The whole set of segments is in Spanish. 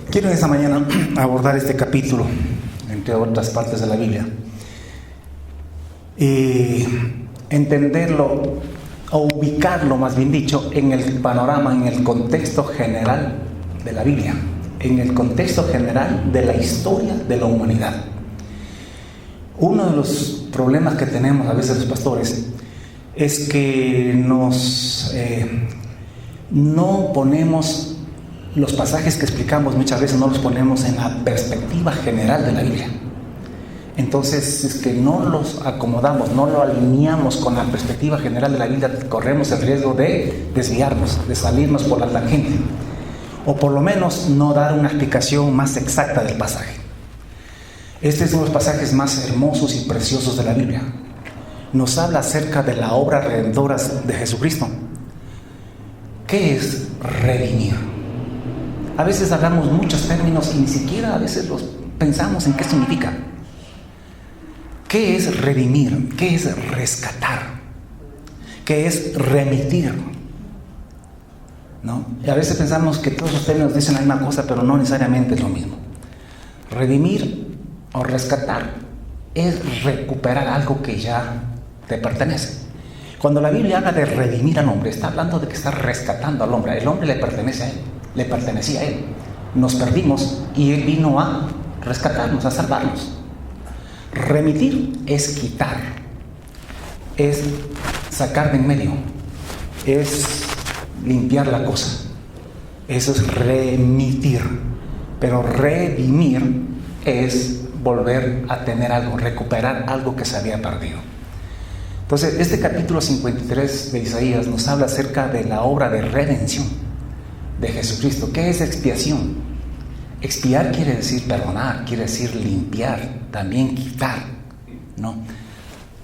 Quiero esta mañana abordar este capítulo, entre otras partes de la Biblia, y entenderlo o ubicarlo, más bien dicho, en el panorama, en el contexto general de la Biblia, en el contexto general de la historia de la humanidad. Uno de los problemas que tenemos a veces los pastores es que no ponemos los pasajes que explicamos, muchas veces no los ponemos en la perspectiva general de la Biblia. Entonces, es que no los acomodamos, no lo alineamos con la perspectiva general de la Biblia, corremos el riesgo de desviarnos, de salirnos por la tangente, o por lo menos no dar una explicación más exacta del pasaje. Este es uno de los pasajes más hermosos y preciosos de la Biblia. Nos habla acerca de la obra redentora de Jesucristo. ¿Qué es redimir? A veces hablamos muchos términos y ni siquiera a veces los pensamos en qué significa. ¿Qué es redimir? ¿Qué es rescatar? ¿Qué es remitir? ¿No? Y a veces pensamos que todos los términos dicen la misma cosa, pero no necesariamente es lo mismo. Redimir o rescatar es recuperar algo que ya te pertenece. Cuando la Biblia habla de redimir al hombre, está hablando de que está rescatando al hombre. El hombre le pertenece a él, le pertenecía a él. Nos perdimos y él vino a rescatarnos, a salvarnos. Remitir es quitar, es sacar de en medio, es limpiar la cosa. Eso es remitir. Pero redimir es volver a tener algo, recuperar algo que se había perdido. Entonces, este capítulo 53 de Isaías nos habla acerca de la obra de redención de Jesucristo. ¿Qué es expiación? Expiar quiere decir perdonar, quiere decir limpiar, también quitar, ¿no?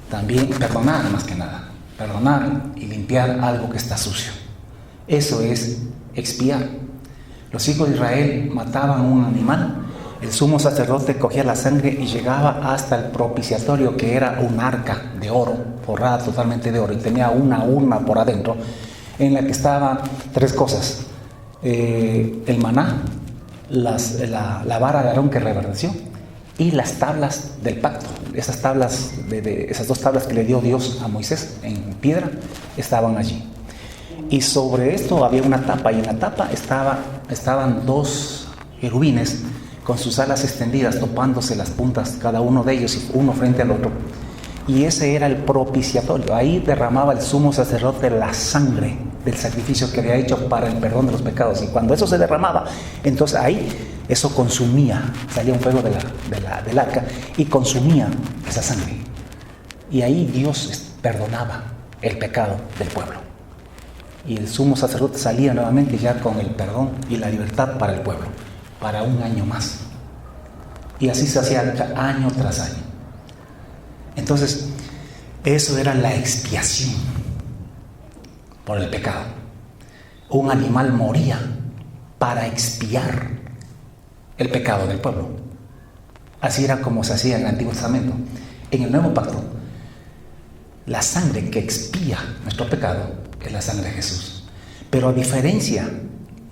También perdonar, más que nada. Perdonar y limpiar algo que está sucio. Eso es expiar. Los hijos de Israel mataban un animal. El sumo sacerdote cogía la sangre y llegaba hasta el propiciatorio, que era un arca de oro, forrada totalmente de oro, y tenía una urna por adentro, en la que estaban tres cosas: el maná, la vara de Aarón que reverdeció, y las tablas del pacto. Esas tablas, esas dos tablas que le dio Dios a Moisés en piedra, estaban allí. Y sobre esto había una tapa, y en la tapa estaban dos querubines con sus alas extendidas, topándose las puntas, cada uno de ellos, uno frente al otro. Y ese era el propiciatorio. Ahí derramaba el sumo sacerdote la sangre del sacrificio que había hecho para el perdón de los pecados. Y cuando eso se derramaba, entonces ahí eso consumía, salía un fuego del arca y consumía esa sangre. Y ahí Dios perdonaba el pecado del pueblo. Y el sumo sacerdote salía nuevamente ya con el perdón y la libertad para el pueblo, para un año más. Y así se hacía año tras año. Entonces, eso era la expiación por el pecado. Un animal moría para expiar el pecado del pueblo. Así era como se hacía en el Antiguo Testamento. En el Nuevo Pacto, la sangre que expía nuestro pecado es la sangre de Jesús. Pero a diferencia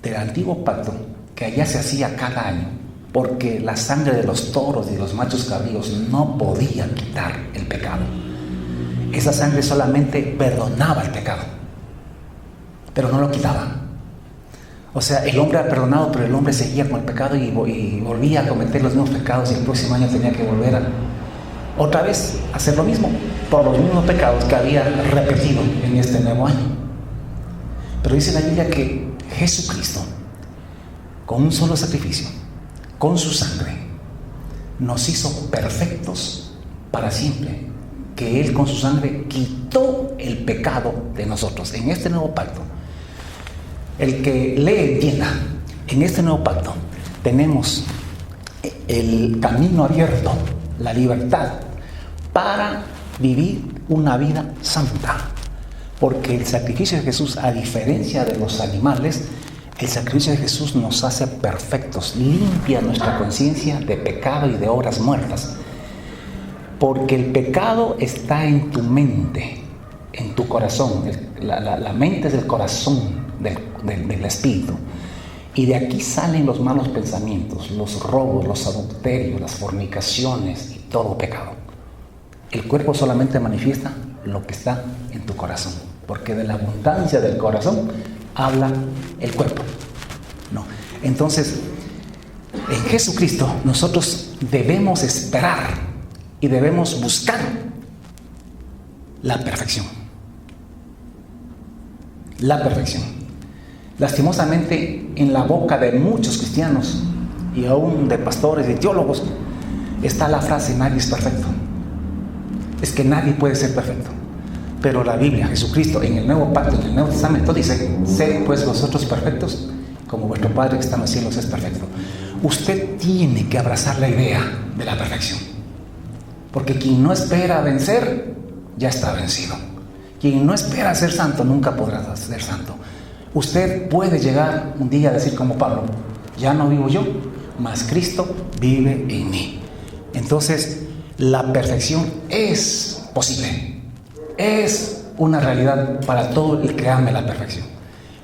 del Antiguo Pacto, que allá se hacía cada año, porque la sangre de los toros y de los machos cabríos no podía quitar el pecado. Esa sangre solamente perdonaba el pecado, pero no lo quitaba. O sea, el hombre era perdonado, pero el hombre seguía con el pecado y volvía a cometer los mismos pecados, y el próximo año tenía que volver a otra vez hacer lo mismo, por los mismos pecados que había repetido en este nuevo año. Pero dice la Biblia que Jesucristo, con un solo sacrificio, con su sangre, nos hizo perfectos para siempre. Que Él con su sangre quitó el pecado de nosotros. En este nuevo pacto, el que le entienda, en este nuevo pacto tenemos el camino abierto, la libertad para vivir una vida santa. Porque el sacrificio de Jesús, a diferencia de los animales, el sacrificio de Jesús nos hace perfectos, limpia nuestra conciencia de pecado y de obras muertas. Porque el pecado está en tu mente, en tu corazón. La mente es el corazón del espíritu. Y de aquí salen los malos pensamientos, los robos, los adulterios, las fornicaciones y todo pecado. El cuerpo solamente manifiesta lo que está en tu corazón, porque de la abundancia del corazón habla el cuerpo. No. Entonces, en Jesucristo nosotros debemos esperar y debemos buscar la perfección. La perfección. Lastimosamente, en la boca de muchos cristianos y aún de pastores y teólogos está la frase: nadie es perfecto. Es que nadie puede ser perfecto. Pero la Biblia, Jesucristo, en el Nuevo Pacto, en el Nuevo Testamento dice: sed pues vosotros perfectos, como vuestro Padre que está en los cielos es perfecto. Usted tiene que abrazar la idea de la perfección. Porque quien no espera vencer, ya está vencido. Quien no espera ser santo, nunca podrá ser santo. Usted puede llegar un día a decir como Pablo: ya no vivo yo, mas Cristo vive en mí. Entonces, la perfección es posible. Es una realidad para todo el que ame la perfección.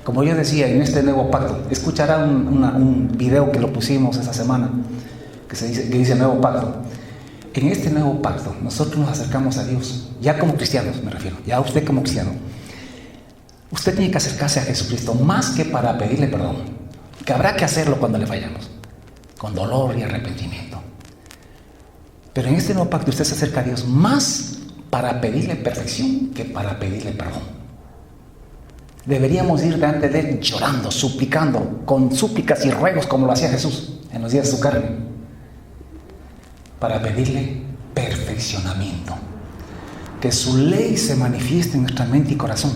Como yo decía, en este nuevo pacto, escuchará un video que lo pusimos esa semana, que dice Nuevo Pacto. En este nuevo pacto, nosotros nos acercamos a Dios, ya como cristianos me refiero, ya usted como cristiano. Usted tiene que acercarse a Jesucristo más que para pedirle perdón, que habrá que hacerlo cuando le fallamos, con dolor y arrepentimiento. Pero en este nuevo pacto usted se acerca a Dios más para pedirle perfección que para pedirle perdón. Deberíamos ir delante de Él llorando, suplicando, con súplicas y ruegos como lo hacía Jesús en los días de su carne, para pedirle perfeccionamiento, que su ley se manifieste en nuestra mente y corazón,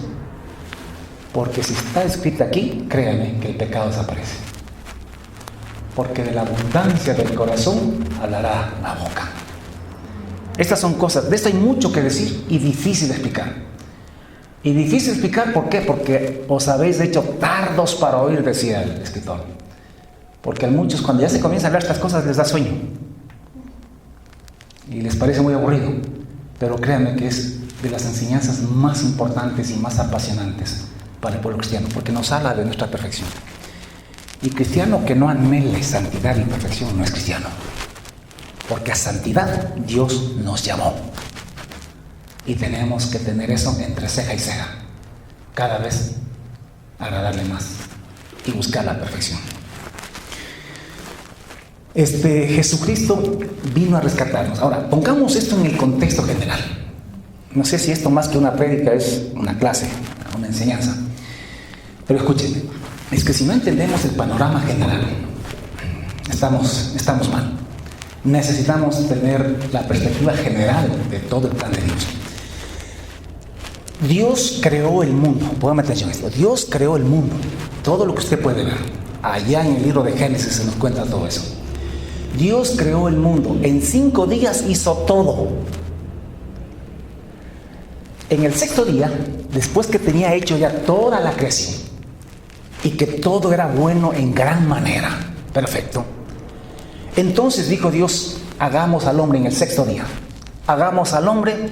porque si está escrita aquí, créanme que el pecado desaparece, porque de la abundancia del corazón hablará la boca. Estas son cosas, de esto hay mucho que decir y difícil de explicar. Y difícil de explicar, ¿por qué? Porque os habéis hecho tardos para oír, decía el escritor. Porque a muchos, cuando ya se comienza a hablar estas cosas, les da sueño y les parece muy aburrido, pero créanme que es de las enseñanzas más importantes y más apasionantes para el pueblo cristiano, porque nos habla de nuestra perfección. Y cristiano que no anhele santidad y perfección no es cristiano, porque a santidad Dios nos llamó y tenemos que tener eso entre ceja y ceja, cada vez agradarle más y buscar la perfección. Jesucristo vino a rescatarnos. Ahora, pongamos esto en el contexto general. No sé si esto más que una prédica es una clase, una enseñanza. Pero escúchenme, es que si no entendemos el panorama general, estamos mal. Necesitamos tener la perspectiva general de todo el plan de Dios. Dios creó el mundo. Póngame atención a esto. Dios creó el mundo. Todo lo que usted puede ver. Allá en el libro de Génesis se nos cuenta todo eso. Dios creó el mundo. En 5 días hizo todo. En el 6º día, después que tenía hecho ya toda la creación y que todo era bueno en gran manera, perfecto, entonces dijo Dios: hagamos al hombre en el 6º día. Hagamos al hombre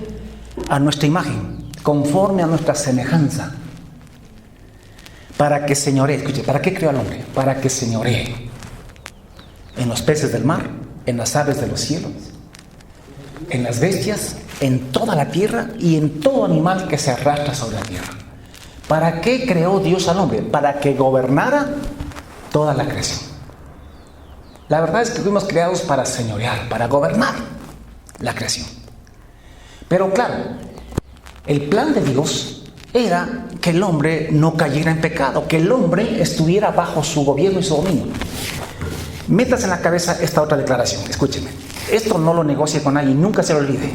a nuestra imagen, conforme a nuestra semejanza, para que señoree. Escuche, ¿para qué creó al hombre? Para que señoree en los peces del mar, en las aves de los cielos, en las bestias, en toda la tierra y en todo animal que se arrastra sobre la tierra. ¿Para qué creó Dios al hombre? Para que gobernara toda la creación. La verdad es que fuimos creados para señorear, para gobernar la creación. Pero claro, el plan de Dios era que el hombre no cayera en pecado, que el hombre estuviera bajo su gobierno y su dominio. Métase en la cabeza esta otra declaración, escúcheme. Esto no lo negocie con nadie, nunca se lo olvide.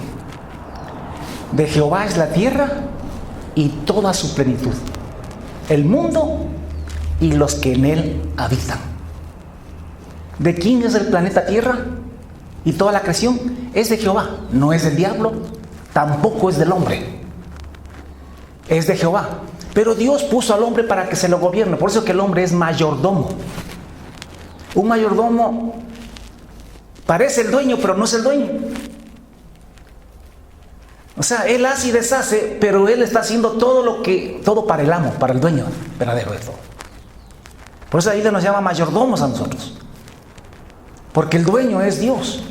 De Jehová es la tierra y toda su plenitud, el mundo y los que en él habitan. ¿De quién es el planeta Tierra y toda la creación? Es de Jehová, no es del diablo, tampoco es del hombre. Es de Jehová. Pero Dios puso al hombre para que se lo gobierne, por eso que el hombre es mayordomo. Un mayordomo parece el dueño, pero no es el dueño. O sea, él hace y deshace, pero él está haciendo todo para el amo, para el dueño verdadero de todo. Por eso la Biblia nos llama mayordomos a nosotros. Porque el dueño es Dios.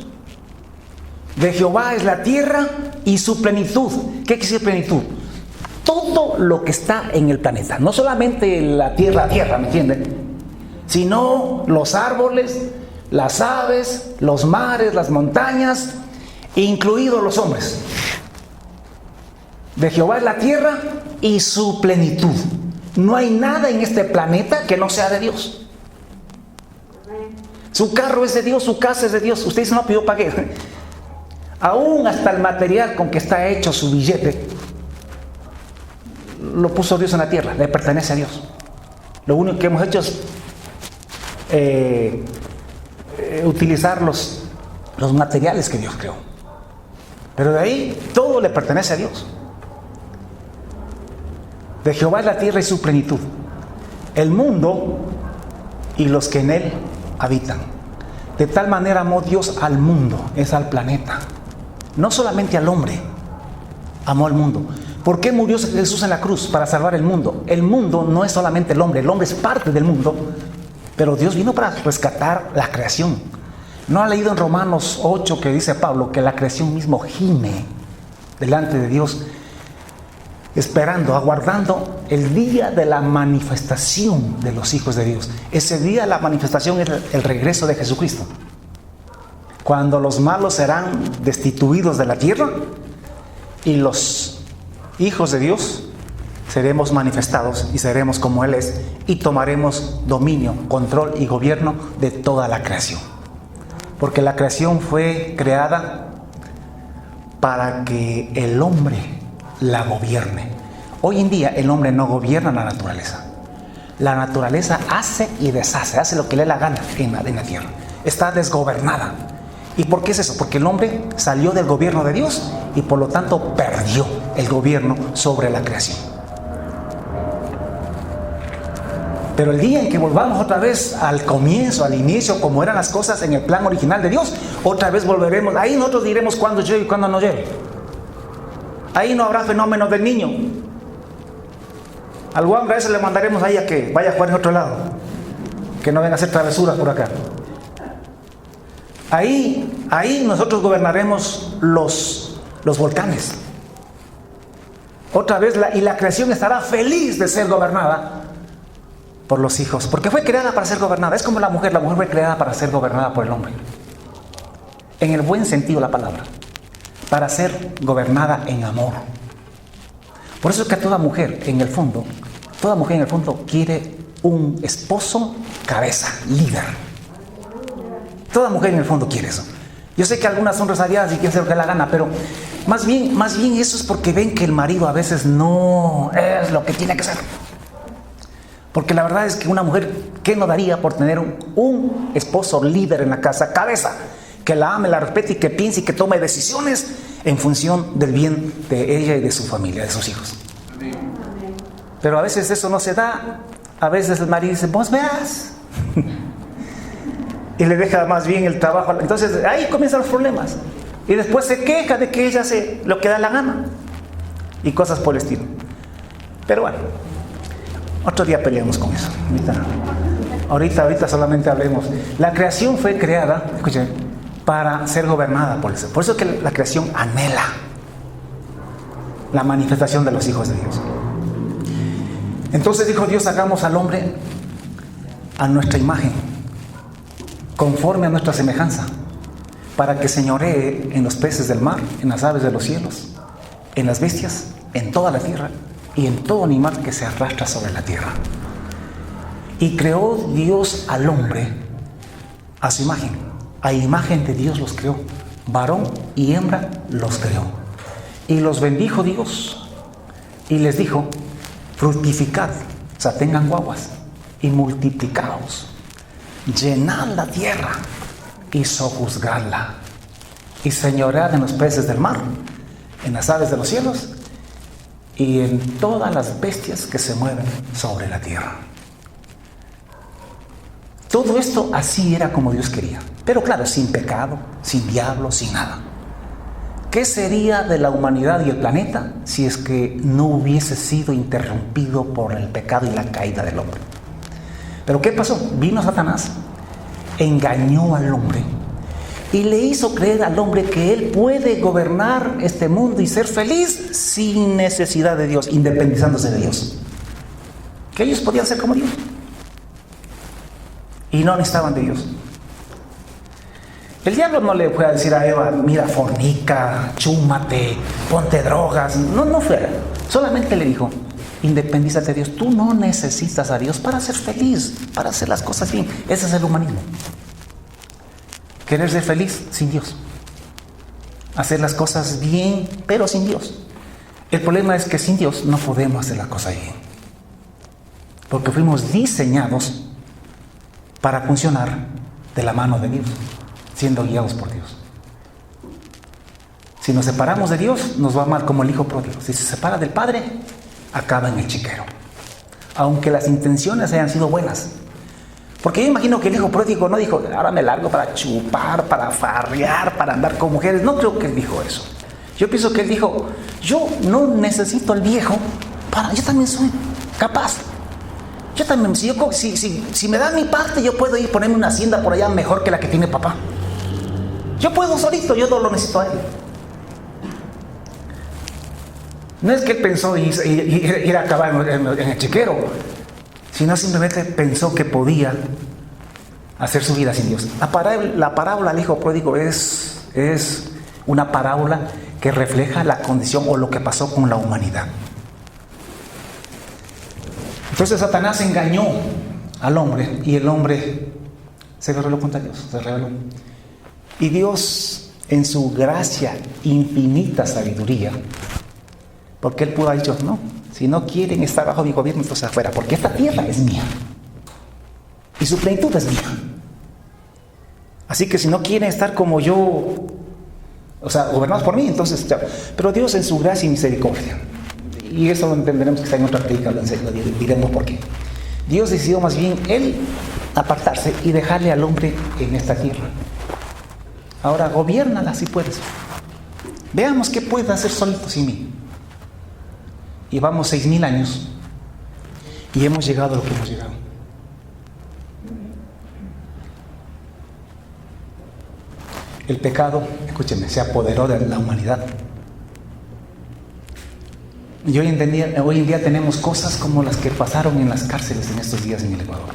De Jehová es la tierra y su plenitud. ¿Qué quiere decir plenitud? Todo lo que está en el planeta. No solamente la tierra, ¿me entienden? Sino los árboles, las aves, los mares, las montañas, incluidos los hombres. De Jehová es la tierra y su plenitud. No hay nada en este planeta que no sea de Dios. Su carro es de Dios, su casa es de Dios. Usted dice, no, pero yo pagué. Aún hasta el material con que está hecho su billete, lo puso Dios en la tierra, le pertenece a Dios. Lo único que hemos hecho es utilizar los materiales que Dios creó. Pero de ahí todo le pertenece a Dios. De Jehová es la tierra y su plenitud, el mundo y los que en él habitan. De tal manera amó Dios al mundo, es al planeta, no solamente al hombre, amó al mundo. ¿Por qué murió Jesús en la cruz? Para salvar el mundo. El mundo no es solamente el hombre es parte del mundo, pero Dios vino para rescatar la creación. ¿No ha leído en Romanos 8 que dice Pablo que la creación mismo gime delante de Dios, esperando, aguardando el día de la manifestación de los hijos de Dios? Ese día, la manifestación, es el regreso de Jesucristo, cuando los malos serán destituidos de la tierra y los hijos de Dios seremos manifestados y seremos como Él es, y tomaremos dominio, control y gobierno de toda la creación. Porque la creación fue creada para que el hombre la gobierne. Hoy en día el hombre no gobierna la naturaleza. La naturaleza hace y deshace, hace lo que le da la gana en la tierra. Está desgobernada. ¿Y por qué es eso? Porque el hombre salió del gobierno de Dios y por lo tanto perdió el gobierno sobre la creación. Pero el día en que volvamos otra vez al comienzo, al inicio, como eran las cosas en el plan original de Dios, otra vez volveremos. Ahí nosotros diremos cuándo llegue y cuándo no llegue. Ahí no habrá fenómeno del niño. Al guambra ese le mandaremos ahí a que vaya a jugar en otro lado, que no venga a hacer travesuras por acá. Ahí nosotros gobernaremos los volcanes. Otra vez la creación estará feliz de ser gobernada por los hijos, porque fue creada para ser gobernada. Es como la mujer fue creada para ser gobernada por el hombre, en el buen sentido de la palabra, para ser gobernada en amor. Por eso es que toda mujer en el fondo quiere un esposo cabeza, líder. Toda mujer en el fondo quiere eso. Yo sé que algunas son rezagadas y quieren hacer lo que le da la gana, pero más bien eso es porque ven que el marido a veces no es lo que tiene que ser. Porque la verdad es que una mujer, ¿qué no daría por tener un esposo líder en la casa, cabeza, que la ame, la respete y que piense y que tome decisiones en función del bien de ella y de su familia, de sus hijos? Pero a veces eso no se da. A veces el marido dice, vos verás. Y le deja más bien el trabajo. Entonces ahí comienzan los problemas. Y después se queja de que ella hace lo que da la gana. Y cosas por el estilo. Pero bueno, otro día peleamos con eso. Ahorita solamente hablemos. La creación fue creada, escuchen, para ser gobernada por eso. Por eso es que la creación anhela la manifestación de los hijos de Dios. Entonces dijo Dios, hagamos al hombre a nuestra imagen, conforme a nuestra semejanza, para que señoree en los peces del mar, en las aves de los cielos, en las bestias, en toda la tierra y en todo animal que se arrastra sobre la tierra. Y creó Dios al hombre a su imagen. A imagen de Dios los creó, varón y hembra los creó. Y los bendijo Dios y les dijo, fructificad, o sea, tengan guaguas y multiplicaos, llenad la tierra y sojuzgadla, y señoread en los peces del mar, en las aves de los cielos y en todas las bestias que se mueven sobre la tierra. Todo esto así era como Dios quería, pero claro, sin pecado, sin diablo, sin nada. ¿Qué sería de la humanidad y el planeta si es que no hubiese sido interrumpido por el pecado y la caída del hombre? Pero ¿qué pasó? Vino Satanás, engañó al hombre y le hizo creer al hombre que él puede gobernar este mundo y ser feliz sin necesidad de Dios, independizándose de Dios. Que ellos podían ser como Dios y no necesitaban de Dios. El diablo no le fue a decir a Eva, mira, fornica, chúmate, ponte drogas. No fue. Solamente le dijo, independízate de Dios. Tú no necesitas a Dios para ser feliz, para hacer las cosas bien. Ese es el humanismo. Querer ser feliz sin Dios. Hacer las cosas bien, pero sin Dios. El problema es que sin Dios no podemos hacer las cosas bien. Porque fuimos diseñados para funcionar de la mano de Dios, siendo guiados por Dios. Si nos separamos de Dios, nos va mal como el hijo pródigo. Si se separa del Padre, acaba en el chiquero. Aunque las intenciones hayan sido buenas. Porque yo imagino que el hijo pródigo no dijo, ahora me largo para chupar, para farrear, para andar con mujeres. No creo que él dijo eso. Yo pienso que él dijo, yo no necesito al viejo, yo también soy capaz. Yo también, si me dan mi parte, yo puedo ir a ponerme una hacienda por allá mejor que la que tiene papá. Yo puedo solito, yo no lo necesito a él. No es que él pensó ir a acabar en el chiquero, sino simplemente pensó que podía hacer su vida sin Dios. La parábola del hijo pródigo es una parábola que refleja la condición o lo que pasó con la humanidad. Entonces Satanás engañó al hombre y el hombre se rebeló contra Dios, se rebeló. Y Dios, en su gracia, infinita sabiduría, porque él pudo haber dicho, no, si no quieren estar bajo mi gobierno, entonces afuera, porque esta tierra es mía y su plenitud es mía. Así que si no quieren estar como yo, o sea, gobernados por mí, entonces, chao. Pero Dios en su gracia y misericordia, y eso lo entenderemos que está en otra predica, lo diremos por qué. Dios decidió más bien él apartarse y dejarle al hombre en esta tierra. Ahora gobiérnala si puedes. Veamos qué puede hacer solito sin mí. Llevamos 6,000 años y hemos llegado a lo que hemos llegado. El pecado, escúcheme, se apoderó de la humanidad. Y hoy en día tenemos cosas como las que pasaron en las cárceles en estos días en el Ecuador,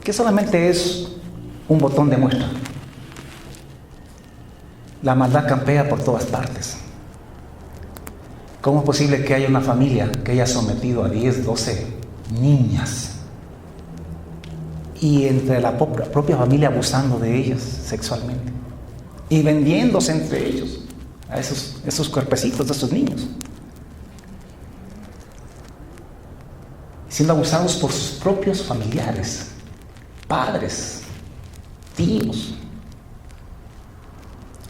que solamente es un botón de muestra. La maldad campea por todas partes. ¿Cómo es posible que haya una familia que haya sometido a 10, 12 niñas y entre la propia familia abusando de ellas sexualmente y vendiéndose entre ellos a esos cuerpecitos de esos niños, siendo abusados por sus propios familiares, padres, tíos?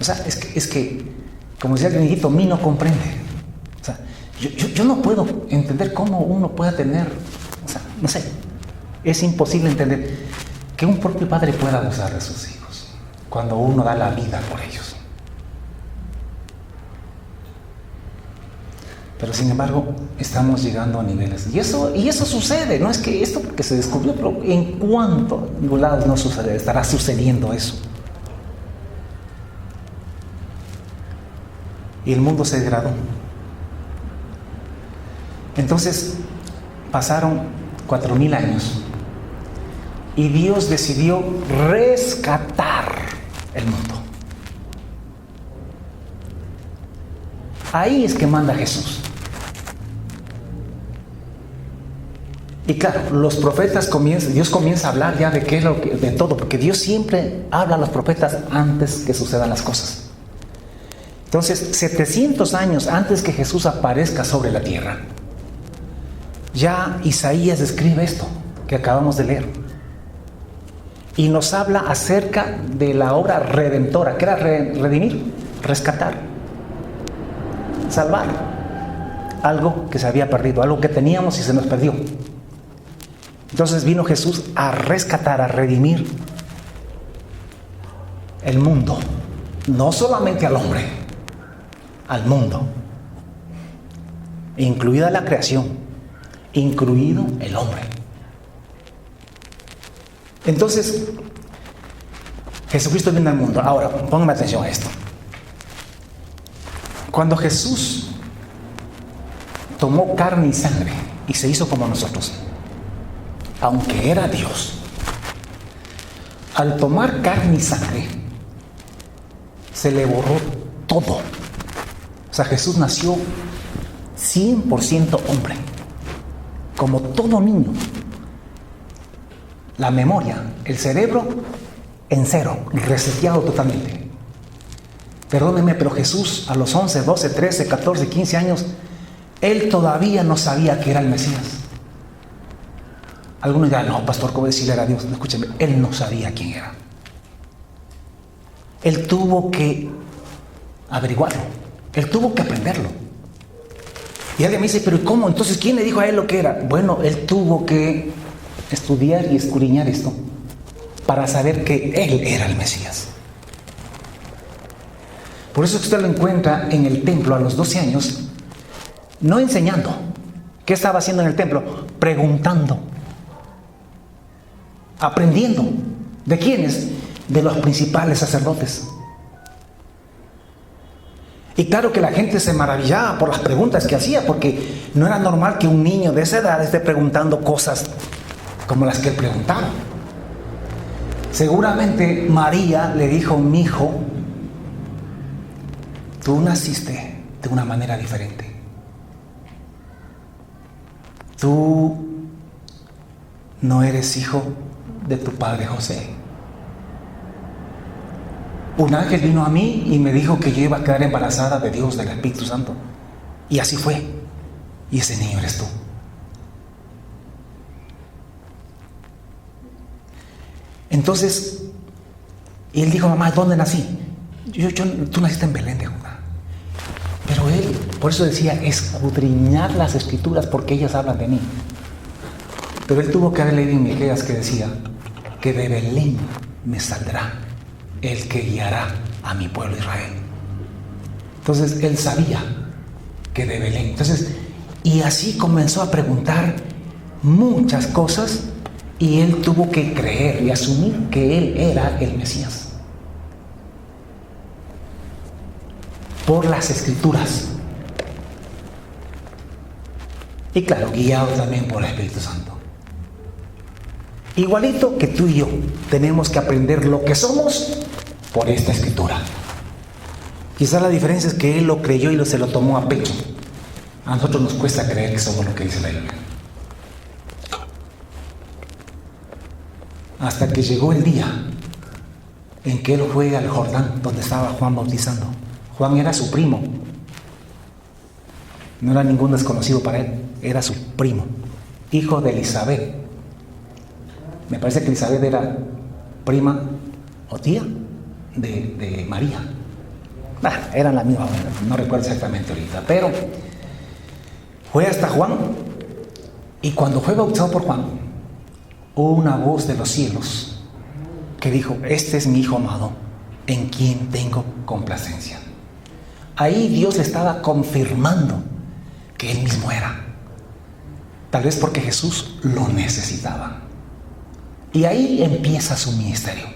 O sea, es que como decía el gringuito, mí no comprende. O sea, yo no puedo entender cómo uno pueda tener, o sea, no sé, es imposible entender que un propio padre pueda abusar de sus hijos cuando uno da la vida por ellos. Pero sin embargo, estamos llegando a niveles. Y eso sucede, no es que esto porque se descubrió, pero en cuanto a ningún lado no sucede, estará sucediendo eso. Y el mundo se degradó. Entonces, pasaron 4,000 años y Dios decidió rescatar el mundo. Ahí es que manda Jesús. Y claro, los profetas Dios comienza a hablar ya de qué es de todo, porque Dios siempre habla a los profetas antes que sucedan las cosas. Entonces, 700 años antes que Jesús aparezca sobre la tierra, ya Isaías escribe esto que acabamos de leer. Y nos habla acerca de la obra redentora. ¿Qué era redimir? Rescatar. Salvar. Algo que se había perdido, algo que teníamos y se nos perdió. Entonces vino Jesús a rescatar, a redimir el mundo. No solamente al hombre, al mundo. Incluida la creación, incluido el hombre. Entonces, Jesucristo vino al mundo. Ahora, pónganme atención a esto. Cuando Jesús tomó carne y sangre y se hizo como nosotros, aunque era Dios, al tomar carne y sangre, se le borró todo. O sea, Jesús nació 100% hombre, como todo niño. La memoria, el cerebro en cero, reseteado totalmente. Perdónenme, pero Jesús a los 11, 12, 13, 14, 15 años, él todavía no sabía que era el Mesías. Algunos dirán, no, pastor, ¿cómo decirle era Dios? Escúcheme, él no sabía quién era. Él tuvo que averiguarlo, él tuvo que aprenderlo. Y alguien me dice, pero ¿cómo? Entonces, ¿quién le dijo a él lo que era? Bueno, él tuvo que estudiar y escudriñar esto para saber que él era el Mesías. Por eso usted lo encuentra en el templo a los 12 años, no enseñando. ¿Qué estaba haciendo en el templo? Preguntando, aprendiendo. ¿De quiénes? De los principales sacerdotes. Y claro que la gente se maravillaba por las preguntas que hacía, porque no era normal que un niño de esa edad esté preguntando cosas como las que él preguntaba. Seguramente María le dijo, mi hijo, tú naciste de una manera diferente. Tú no eres hijo de tu padre José. Un ángel vino a mí y me dijo que yo iba a quedar embarazada de Dios, del Espíritu Santo. Y así fue. Y ese niño eres tú. Entonces, y él dijo, mamá, ¿dónde nací? Tú naciste en Belén de Judá. Pero él, por eso decía, escudriñar las escrituras porque ellas hablan de mí. Pero él tuvo que haber leído en Miqueas que decía que de Belén me saldrá el que guiará a mi pueblo Israel. Entonces él sabía que de Belén. Entonces, y así comenzó a preguntar muchas cosas y él tuvo que creer y asumir que él era el Mesías. Por las escrituras. Y claro, guiado también por el Espíritu Santo. Igualito que tú y yo tenemos que aprender lo que somos por esta escritura. Quizá la diferencia es que él lo creyó y se lo tomó a pecho. A nosotros nos cuesta creer que somos lo que dice la Biblia. Hasta que llegó el día en que él fue al Jordán, donde estaba Juan bautizando. Juan era su primo. No era ningún desconocido para él. Era su primo, hijo de Elizabeth. Me parece que Elizabeth era prima o tía de María. Eran la misma, no recuerdo exactamente ahorita. Pero fue hasta Juan. Y cuando fue bautizado por Juan, hubo una voz de los cielos que dijo, este es mi hijo amado, en quien tengo complacencia. Ahí Dios le estaba confirmando que él mismo era. Tal vez porque Jesús lo necesitaba. Y ahí empieza su ministerio.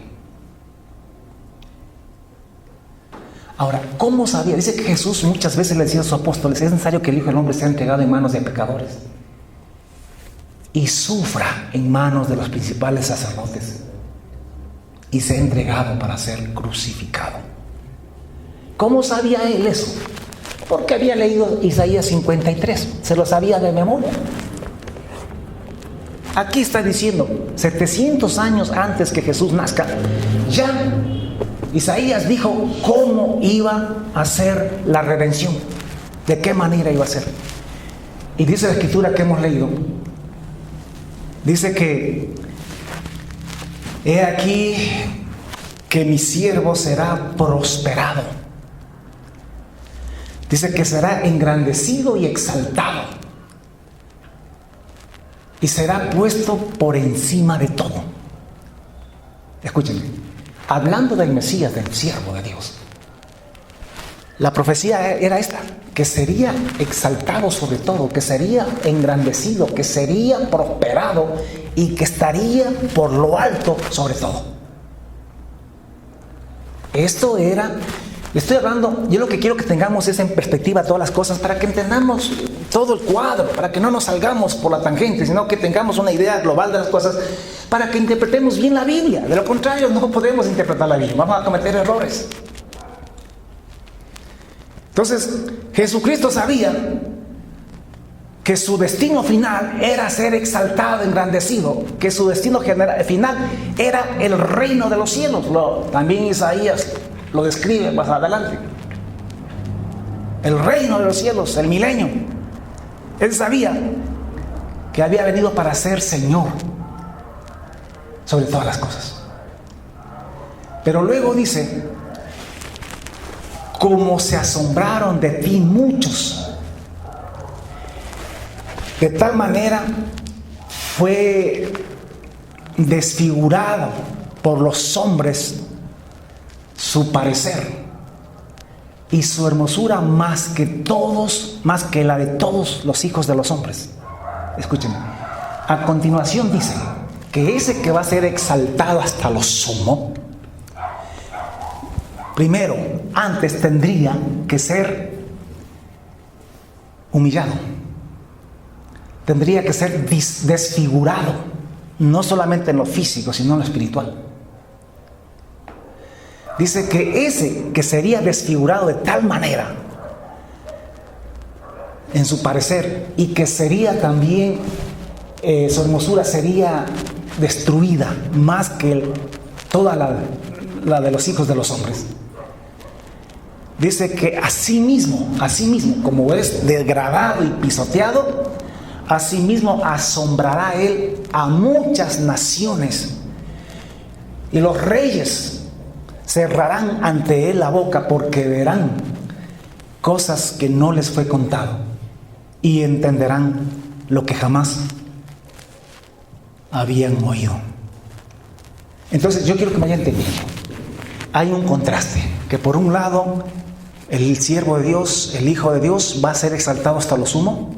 Ahora, ¿cómo sabía? Dice que Jesús muchas veces le decía a sus apóstoles, es necesario que el Hijo del Hombre sea entregado en manos de pecadores y sufra en manos de los principales sacerdotes y sea entregado para ser crucificado. ¿Cómo sabía él eso? Porque había leído Isaías 53, se lo sabía de memoria. Aquí está diciendo, 700 años antes que Jesús nazca, ya Isaías dijo cómo iba a ser la redención, de qué manera iba a ser. Y dice la escritura que hemos leído, dice que he aquí que mi siervo será prosperado. Dice que será engrandecido y exaltado. Y será puesto por encima de todo. Escúchenme, hablando del Mesías, del siervo de Dios, la profecía era esta, que sería exaltado sobre todo, que sería engrandecido, que sería prosperado y que estaría por lo alto sobre todo. Esto era, estoy hablando, yo lo que quiero que tengamos es en perspectiva todas las cosas para que entendamos todo el cuadro, para que no nos salgamos por la tangente, sino que tengamos una idea global de las cosas, para que interpretemos bien la Biblia. De lo contrario, no podemos interpretar la Biblia, vamos a cometer errores. Entonces, Jesucristo sabía que su destino final era ser exaltado, engrandecido, que su destino final era el reino de los cielos. También Isaías lo describe más adelante. El reino de los cielos, el milenio. Él sabía que había venido para ser Señor sobre todas las cosas. Pero luego dice, como se asombraron de ti muchos, de tal manera fue desfigurado por los hombres su parecer y su hermosura más que la de todos los hijos de los hombres. Escúchenme. A continuación dice que ese que va a ser exaltado hasta lo sumo, primero, antes tendría que ser humillado. Tendría que ser desfigurado, no solamente en lo físico, sino en lo espiritual. Dice que ese que sería desfigurado de tal manera en su parecer y que sería también, su hermosura sería destruida más que toda la de los hijos de los hombres. Dice que asimismo, como es degradado y pisoteado, asimismo asombrará él a muchas naciones, y los reyes cerrarán ante él la boca porque verán cosas que no les fue contado y entenderán lo que jamás habían oído. Entonces yo quiero que me vayan entendiendo. Hay un contraste, que por un lado el siervo de Dios, el Hijo de Dios, va a ser exaltado hasta lo sumo,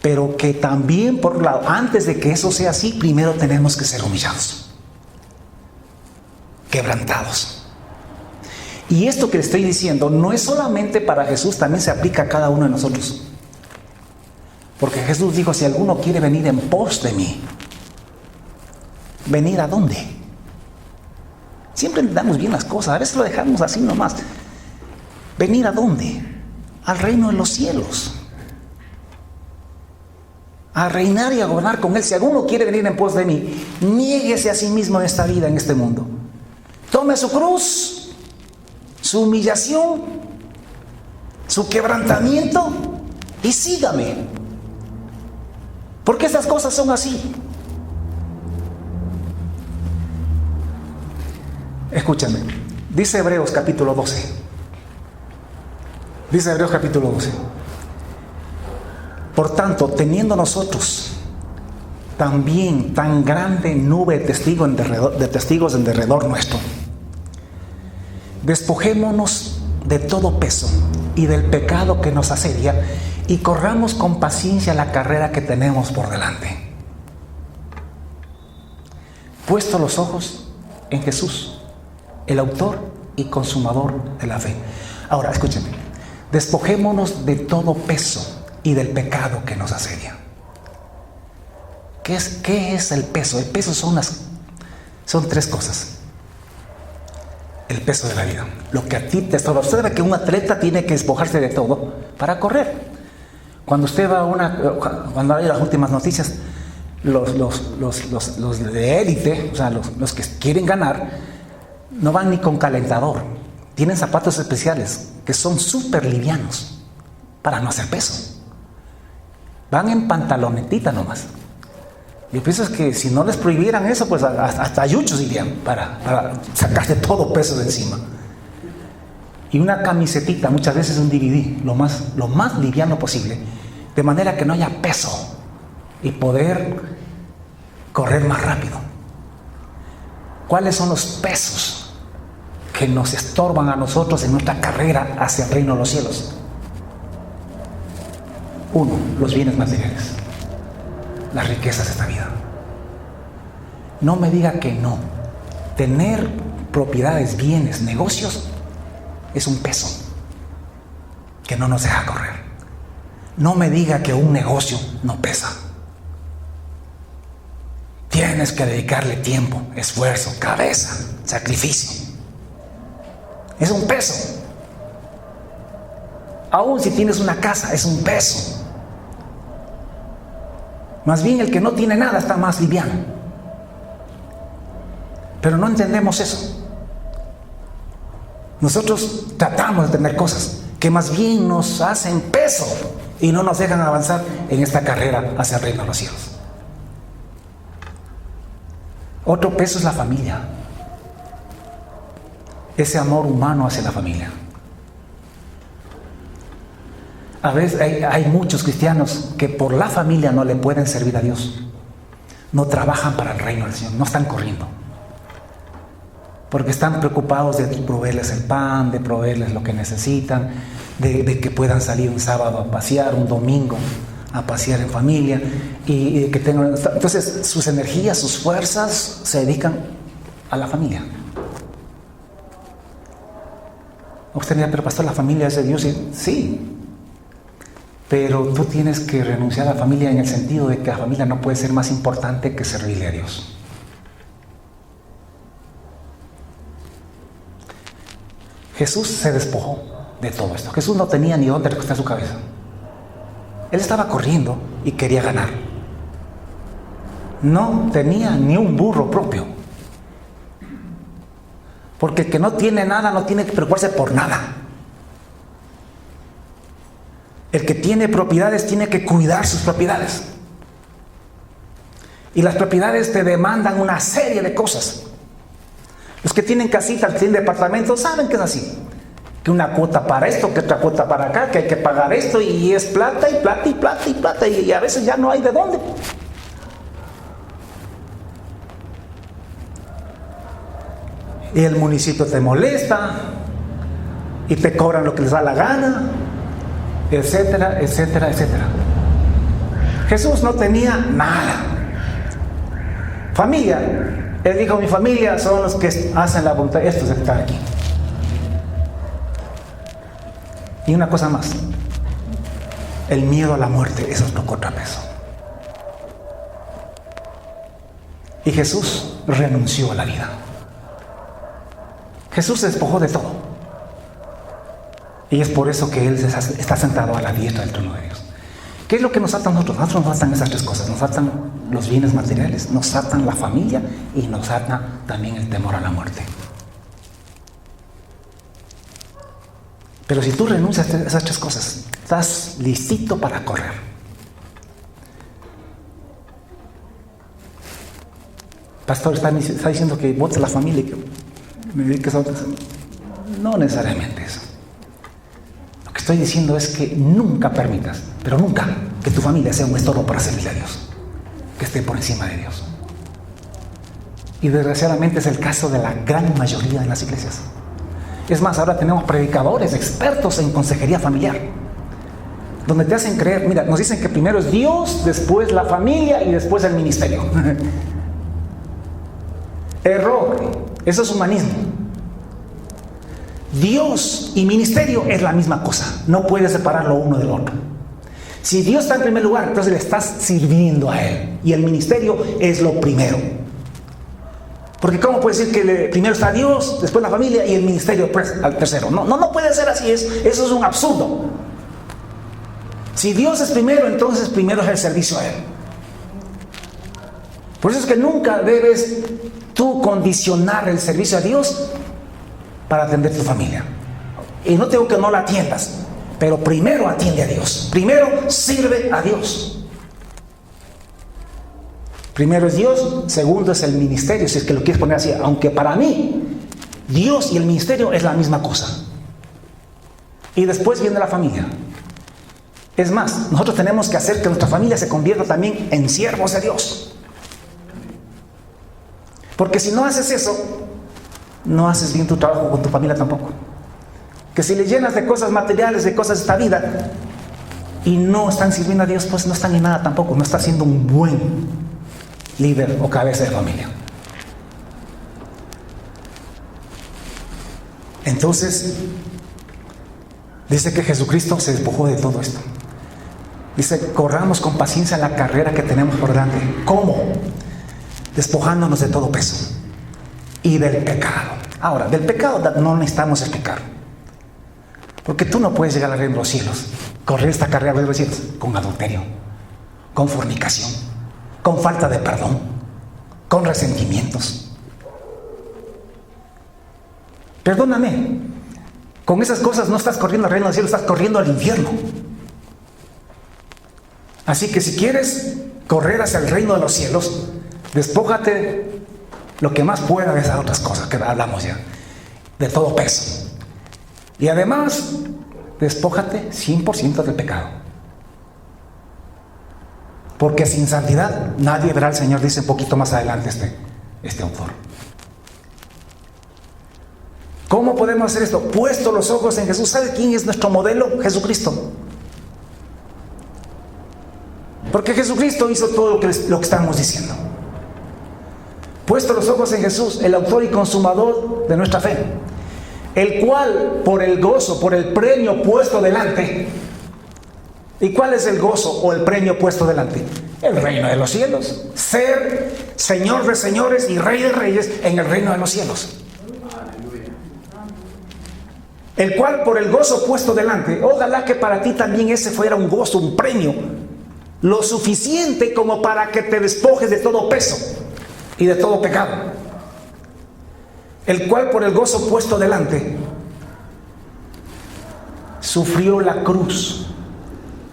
pero que también por un lado, antes de que eso sea así, primero tenemos que ser humillados, quebrantados. Y esto que le estoy diciendo no es solamente para Jesús, también se aplica a cada uno de nosotros. Porque Jesús dijo, si alguno quiere venir en pos de mí, ¿venir a dónde? Siempre entendamos bien las cosas, a veces lo dejamos así nomás. ¿Venir a dónde? Al reino de los cielos. A reinar y a gobernar con Él. Si alguno quiere venir en pos de mí, niéguese a sí mismo en esta vida, en este mundo. Tome su cruz, su humillación, su quebrantamiento y sígame. Porque estas cosas son así. Escúchame, dice Hebreos capítulo 12. Dice Hebreos capítulo 12. Por tanto, teniendo nosotros también tan grande nube de testigos en derredor nuestro, despojémonos de todo peso y del pecado que nos asedia y corramos con paciencia la carrera que tenemos por delante. Puesto los ojos en Jesús, el autor y consumador de la fe. Ahora, escúchenme. Despojémonos de todo peso y del pecado que nos asedia. ¿Qué es el peso? El peso son tres cosas. El peso de la vida. Lo que a ti te estorba. Usted sabe que un atleta tiene que despojarse de todo para correr. Cuando usted va cuando hay las últimas noticias, los de élite, o sea, los que quieren ganar, no van ni con calentador. Tienen zapatos especiales que son súper livianos para no hacer peso. Van en pantalonetita nomás. Yo pienso que si no les prohibieran eso, pues hasta yuchos irían para sacarse todo peso de encima. Y una camisetita, muchas veces un DVD, lo más liviano posible, de manera que no haya peso y poder correr más rápido. ¿Cuáles son los pesos que nos estorban a nosotros en nuestra carrera hacia el reino de los cielos? Uno, los bienes materiales, las riquezas de esta vida. no me diga que no. Tener propiedades, bienes, negocios es un peso que no nos deja correr. No me diga que un negocio no pesa. Tienes que dedicarle tiempo, esfuerzo, cabeza, sacrificio. Es un peso. Aún si tienes una casa, es un peso. Más bien el que no tiene nada está más liviano. Pero no entendemos eso. Nosotros tratamos de tener cosas que más bien nos hacen peso y no nos dejan avanzar en esta carrera hacia el reino de los cielos. Otro peso es la familia. Ese amor humano hacia la familia. A veces hay muchos cristianos que por la familia no le pueden servir a Dios. No trabajan para el reino del Señor, no están corriendo. Porque están preocupados de proveerles el pan, de proveerles lo que necesitan, de que puedan salir un sábado a pasear, un domingo a pasear en familia, y que tengan... Entonces sus energías, sus fuerzas se dedican a la familia. Usted dirá, pero pastor, ¿la familia es de Dios? Sí, pero tú tienes que renunciar a la familia en el sentido de que la familia no puede ser más importante que servirle a Dios. Jesús se despojó de todo esto. Jesús no tenía ni dónde recostar su cabeza. Él estaba corriendo y quería ganar. No tenía ni un burro propio. Porque el que no tiene nada no tiene que preocuparse por nada. El que tiene propiedades tiene que cuidar sus propiedades. Y las propiedades te demandan una serie de cosas. Los que tienen casitas, que tienen departamentos, saben que es así. Que una cuota para esto, que otra cuota para acá, que hay que pagar esto, y es plata y plata y plata y plata, y a veces ya no hay de dónde. Y el municipio te molesta, y te cobran lo que les da la gana, etcétera, etcétera, etcétera. Jesús no tenía nada. Familia, él dijo, mi familia son los que hacen la voluntad, estos que están aquí. Y una cosa más, el miedo a la muerte, eso es lo contrapeso. Y Jesús renunció a la vida. Jesús se despojó de todo. Y es por eso que Él está sentado a la diestra del trono de Dios. ¿Qué es lo que nos ata a nosotros? Nosotros nos atan esas tres cosas. Nos atan los bienes materiales, nos atan la familia y nos ata también el temor a la muerte. Pero si tú renuncias a esas tres cosas, estás listito para correr. Pastor, está diciendo que votes la familia y que me dediques a otras. No necesariamente eso. Lo que estoy diciendo es que nunca permitas, pero nunca, que tu familia sea un estorbo para servirle a Dios, que esté por encima de Dios. Y desgraciadamente es el caso de la gran mayoría de las iglesias. Es más, ahora tenemos predicadores expertos en consejería familiar, donde te hacen creer, mira, nos dicen que primero es Dios, después la familia y después el ministerio. Error, eso es humanismo. Dios y ministerio es la misma cosa, no puedes separarlo uno del otro. Si Dios está en primer lugar, entonces le estás sirviendo a Él, y el ministerio es lo primero. Porque ¿cómo puede decir que primero está Dios, después la familia y el ministerio pues, al tercero? No puede ser así, eso es un absurdo. Si Dios es primero, entonces primero es el servicio a Él. Por eso es que nunca debes tú condicionar el servicio a Dios para atender tu familia. Y no digo que no la atiendas, pero primero atiende a Dios. Primero sirve a Dios. Primero es Dios, segundo es el ministerio, si es que lo quieres poner así. Aunque para mí, Dios y el ministerio es la misma cosa. Y después viene la familia. Es más, nosotros tenemos que hacer que nuestra familia se convierta también en siervos de Dios. Porque si no haces eso, no haces bien tu trabajo con tu familia tampoco. Que si le llenas de cosas materiales, de cosas de esta vida, y no están sirviendo a Dios, pues no están en nada tampoco. No está siendo un buen líder o cabeza de familia. Entonces, dice que Jesucristo se despojó de todo esto. Dice, corramos con paciencia la carrera que tenemos por delante. ¿Cómo? Despojándonos de todo peso y del pecado. Ahora, del pecado no necesitamos explicar, porque tú no puedes llegar al reino de los cielos, correr esta carrera de los cielos con adulterio, con fornicación, con falta de perdón, con resentimientos. Perdóname, con esas cosas no estás corriendo al reino del cielo, estás corriendo al infierno. Así que si quieres correr hacia el reino de los cielos, despójate lo que más pueda de esas otras cosas que hablamos ya, de todo peso. Y además, despójate 100% del pecado. Porque sin santidad nadie verá al Señor, dice un poquito más adelante este autor. ¿Cómo podemos hacer esto? Puesto los ojos en Jesús. ¿Sabe quién es nuestro modelo? Jesucristo. Porque Jesucristo hizo todo lo que estamos diciendo. Puesto los ojos en Jesús, el autor y consumador de nuestra fe, el cual por el gozo, por el premio puesto delante. ¿Y cuál es el gozo o el premio puesto delante? El reino de los cielos. Ser Señor de señores y Rey de reyes en el reino de los cielos. El cual por el gozo puesto delante, ojalá que para ti también ese fuera un gozo, un premio, lo suficiente como para que te despojes de todo peso y de todo pecado. El cual por el gozo puesto delante sufrió la cruz.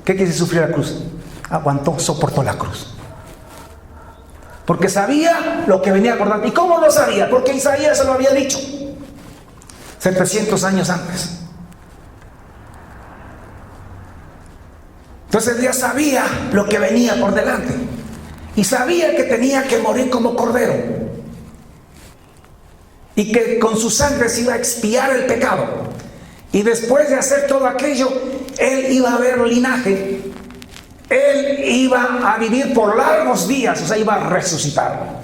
¿Qué quiere decir sufrir la cruz? Aguantó, soportó la cruz. Porque sabía lo que venía por delante. ¿Y cómo lo sabía? Porque Isaías se lo había dicho 700 años antes. Entonces él ya sabía lo que venía por delante. Y sabía que tenía que morir como cordero. Y que con su sangre se iba a expiar el pecado. Y después de hacer todo aquello, él iba a ver linaje. Él iba a vivir por largos días, o sea, iba a resucitar.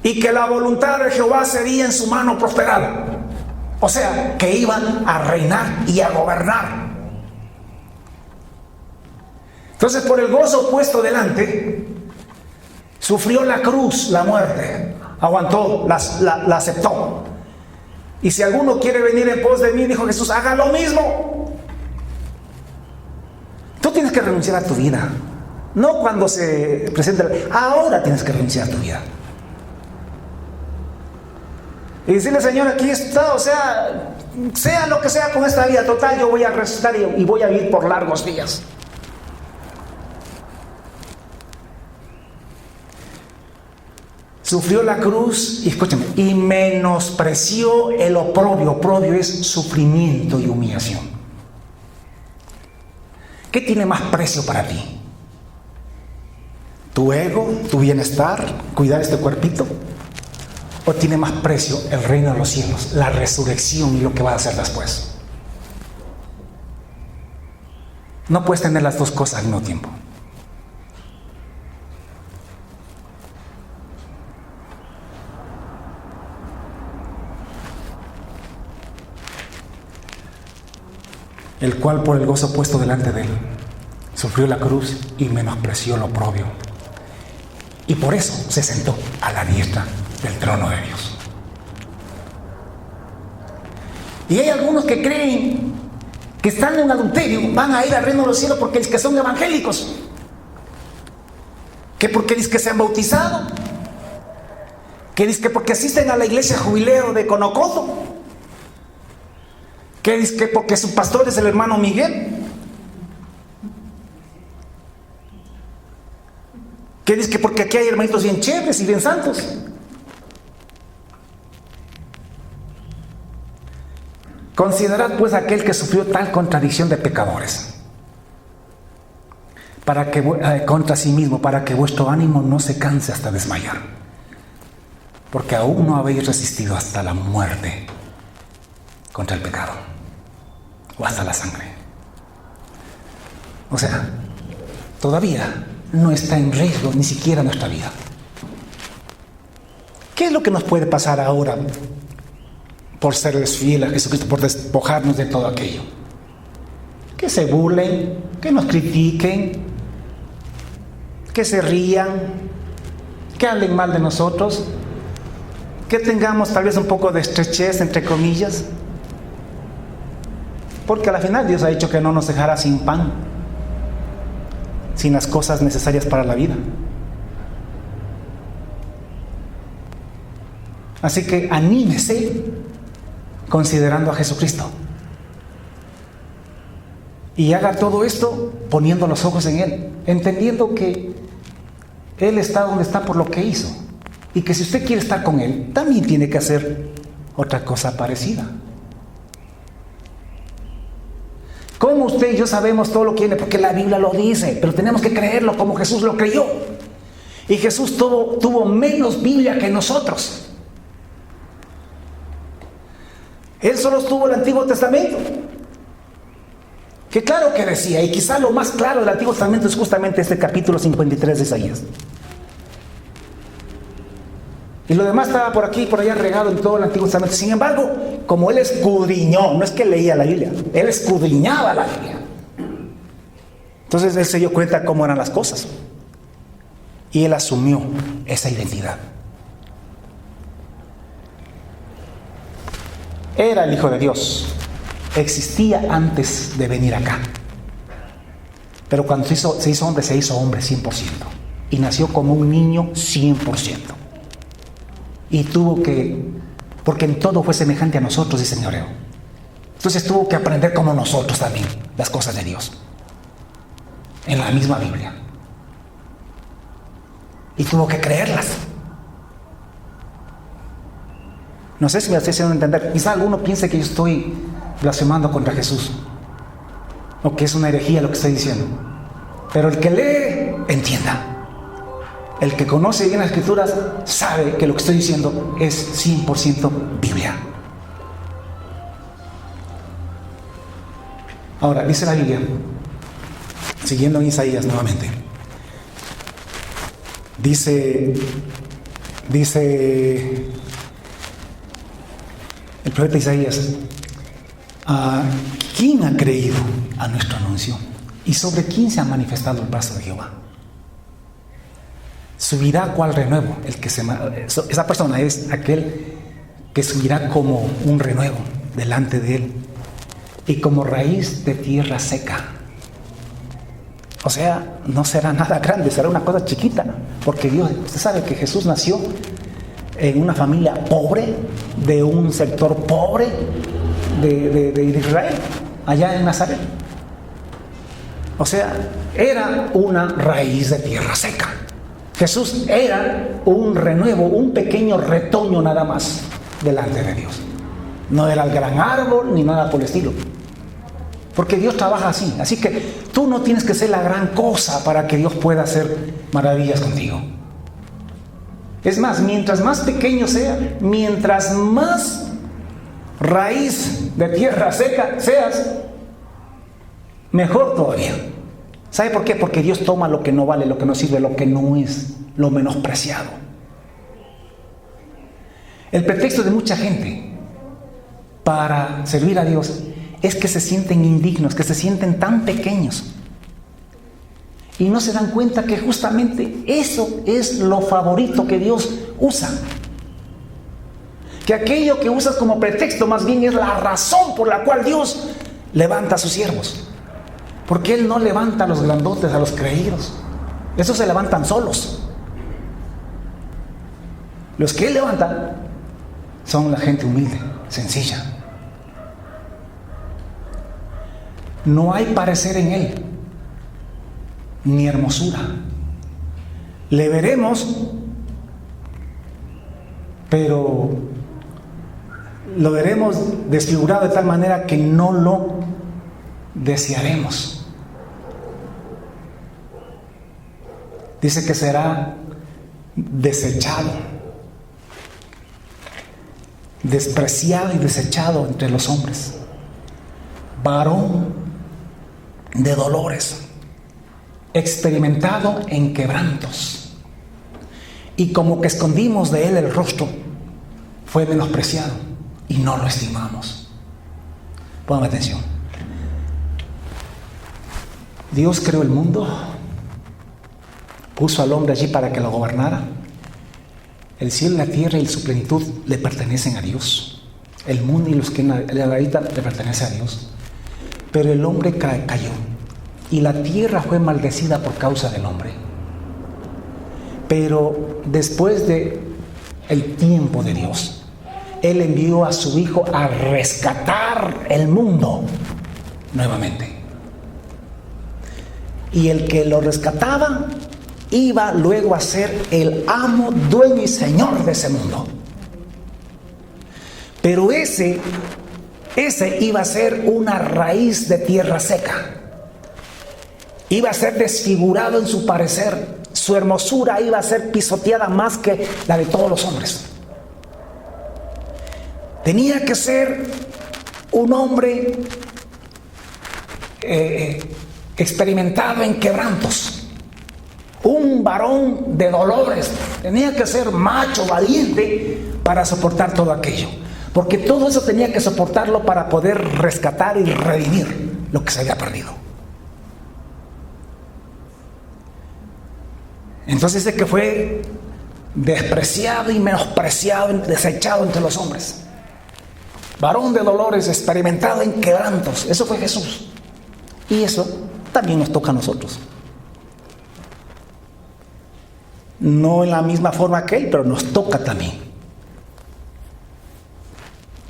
Y que la voluntad de Jehová sería en su mano prosperada. O sea, que iban a reinar y a gobernar. Entonces, por el gozo puesto delante, sufrió la cruz, la muerte. Aguantó, la aceptó. Y si alguno quiere venir en pos de mí, dijo Jesús, haga lo mismo. Tú tienes que renunciar a tu vida. No cuando se presente, ahora tienes que renunciar a tu vida. Y decirle, Señor, aquí está, o sea lo que sea con esta vida, total, yo voy a resucitar y voy a vivir por largos días. Sufrió la cruz, y escúchame, y menospreció el oprobio. Oprobio es sufrimiento y humillación. ¿Qué tiene más precio para ti? ¿Tu ego, tu bienestar, cuidar este cuerpito? ¿O tiene más precio el reino de los cielos, la resurrección y lo que va a hacer después? No puedes tener las dos cosas al mismo tiempo. El cual por el gozo puesto delante de él sufrió la cruz y menospreció lo oprobio. Y por eso se sentó a la diestra del trono de Dios. Y hay algunos que creen que estando en adulterio van a ir al reino de los cielos porque es que son evangélicos, que porque es que se han bautizado, que es que porque asisten a la iglesia Jubileo de Conocoto, que es que porque su pastor es el hermano Miguel, que es que porque aquí hay hermanitos bien chéveres y bien santos. Considerad pues aquel que sufrió tal contradicción de pecadores, para que contra sí mismo, para que vuestro ánimo no se canse hasta desmayar, porque aún no habéis resistido hasta la muerte contra el pecado o hasta la sangre. O sea, todavía no está en riesgo ni siquiera nuestra vida. ¿Qué es lo que nos puede pasar ahora por serles fiel a Jesucristo, por despojarnos de todo aquello. Que se burlen, que nos critiquen, que se rían, que hablen mal de nosotros, que tengamos tal vez un poco de estrechez, entre comillas, porque al final Dios ha dicho que no nos dejará sin pan, sin las cosas necesarias para la vida. Así que anímese considerando a Jesucristo y haga todo esto poniendo los ojos en Él, entendiendo que Él está donde está por lo que hizo, y que si usted quiere estar con Él, también tiene que hacer otra cosa parecida. ¿Cómo usted y yo sabemos todo lo que tiene? Porque la Biblia lo dice, pero tenemos que creerlo como Jesús lo creyó. Y Jesús tuvo menos Biblia que nosotros. Él solo tuvo el Antiguo Testamento, que claro que decía, y quizá lo más claro del Antiguo Testamento es justamente este capítulo 53 de Isaías. Y lo demás estaba por aquí y por allá regado en todo el Antiguo Testamento. Sin embargo, como él escudriñó, no es que leía la Biblia, él escudriñaba la Biblia. Entonces él se dio cuenta cómo eran las cosas. Y él asumió esa identidad. Era el Hijo de Dios. Existía antes de venir acá. Pero cuando se hizo hombre 100%. Y nació como un niño 100%. Y tuvo que, porque en todo fue semejante a nosotros, dice el Hebreo. Entonces tuvo que aprender como nosotros también las cosas de Dios. En la misma Biblia. Y tuvo que creerlas. No sé si me estoy haciendo entender. Quizá alguno piense que yo estoy blasfemando contra Jesús, o que es una herejía lo que estoy diciendo. Pero el que lee, entienda. El que conoce bien las Escrituras sabe que lo que estoy diciendo es 100% Biblia. Ahora, dice la Biblia, siguiendo en Isaías nuevamente, dice el profeta Isaías: ¿quién ha creído a nuestro anuncio? ¿Y sobre quién se ha manifestado el brazo de Jehová? Subirá cual renuevo. Esa persona es aquel que subirá como un renuevo delante de él, y como raíz de tierra seca. O sea, no será nada grande, será una cosa chiquita, porque Dios, usted sabe que Jesús nació en una familia pobre, de un sector pobre de Israel, allá en Nazaret. O sea, era una raíz de tierra seca. Jesús era un renuevo, un pequeño retoño nada más delante de Dios. No era el gran árbol ni nada por el estilo. Porque Dios trabaja así. Así que tú no tienes que ser la gran cosa para que Dios pueda hacer maravillas contigo. Es más, mientras más pequeño sea, mientras más raíz de tierra seca seas, mejor todavía. ¿Sabe por qué? Porque Dios toma lo que no vale, lo que no sirve, lo que no es, lo menospreciado. El pretexto de mucha gente para servir a Dios es que se sienten indignos, que se sienten tan pequeños. Y no se dan cuenta que justamente eso es lo favorito que Dios usa. Que aquello que usas como pretexto más bien es la razón por la cual Dios levanta a sus siervos. Porque Él no levanta a los grandotes, a los creídos. Esos se levantan solos. Los que Él levanta son la gente humilde, sencilla. No hay parecer en Él, ni hermosura. Le veremos, pero lo veremos desfigurado de tal manera que no lo desearemos. Dice que será desechado, despreciado y desechado entre los hombres, varón de dolores, experimentado en quebrantos, y como que escondimos de él el rostro, fue menospreciado, y no lo estimamos. Pongan atención. Dios creó el mundo, puso al hombre allí para que lo gobernara. El cielo, la tierra y su plenitud le pertenecen a Dios. El mundo y los que le habitan le pertenecen a Dios. Pero el hombre cayó y la tierra fue maldecida por causa del hombre. Pero después de el tiempo de Dios, Él envió a su Hijo a rescatar el mundo nuevamente. Y el que lo rescataba iba luego a ser el amo, dueño y señor de ese mundo. Pero ese iba a ser una raíz de tierra seca. Iba a ser desfigurado en su parecer. Su hermosura iba a ser pisoteada más que la de todos los hombres. Tenía que ser un hombre experimentado en quebrantos, un varón de dolores. Tenía que ser macho, valiente para soportar todo aquello, porque todo eso tenía que soportarlo para poder rescatar y redimir lo que se había perdido. Entonces dice que fue despreciado y menospreciado, desechado entre los hombres. Varón de dolores, experimentado en quebrantos. Eso fue Jesús. Y eso también nos toca a nosotros. No en la misma forma que Él, pero nos toca también.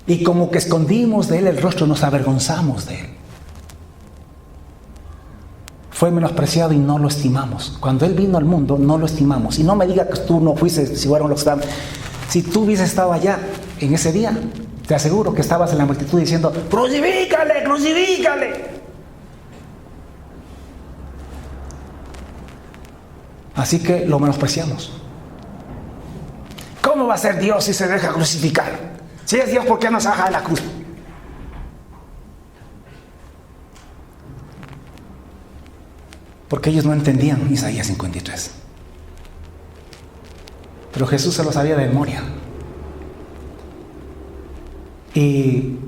Y como que escondimos de Él el rostro, nos avergonzamos de Él. Fue menospreciado y no lo estimamos. Cuando Él vino al mundo, no lo estimamos. Y no me diga que tú no fuiste, si fueron los que estaban. Si tú hubieses estado allá en ese día, te aseguro que estabas en la multitud diciendo: ¡crucifícale, crucifícale! Así que lo menospreciamos. ¿Cómo va a ser Dios si se deja crucificar? Si es Dios, ¿por qué no se baja de la cruz? Porque ellos no entendían Isaías 53. Pero Jesús se lo sabía de memoria. Y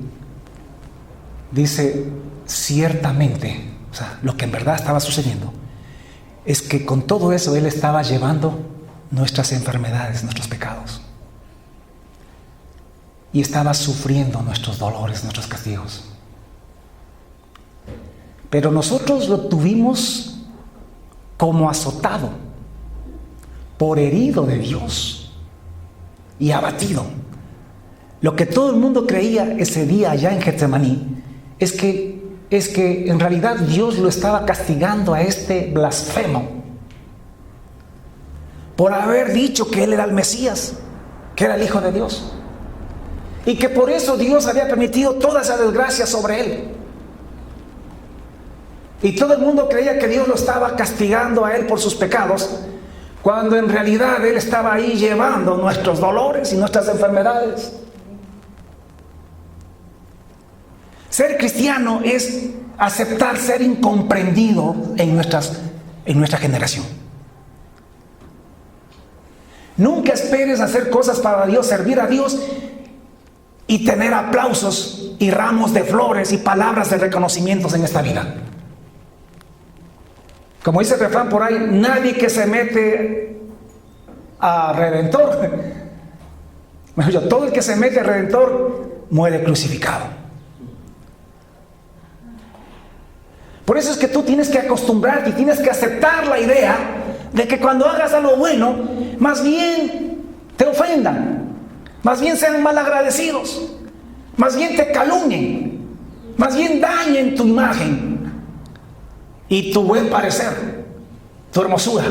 dice, ciertamente, o sea, lo que en verdad estaba sucediendo es que con todo eso Él estaba llevando nuestras enfermedades, nuestros pecados. Y estaba sufriendo nuestros dolores, nuestros castigos. Pero nosotros lo tuvimos como azotado, por herido de Dios y abatido. Lo que todo el mundo creía ese día allá en Getsemaní es que en realidad Dios lo estaba castigando a este blasfemo por haber dicho que Él era el Mesías, que era el Hijo de Dios, y que por eso Dios había permitido toda esa desgracia sobre Él. Y todo el mundo creía que Dios lo estaba castigando a Él por sus pecados, cuando en realidad Él estaba ahí llevando nuestros dolores y nuestras enfermedades. Ser cristiano es aceptar ser incomprendido en nuestra generación. Nunca esperes hacer cosas para Dios, servir a Dios y tener aplausos y ramos de flores y palabras de reconocimientos en esta vida. Como dice el refrán por ahí, nadie que se mete a Redentor, todo el que se mete a Redentor muere crucificado. Por eso es que tú tienes que acostumbrarte y tienes que aceptar la idea de que cuando hagas algo bueno, más bien te ofendan, más bien sean malagradecidos, más bien te calumnien, más bien dañen tu imagen y tu buen parecer, tu hermosura.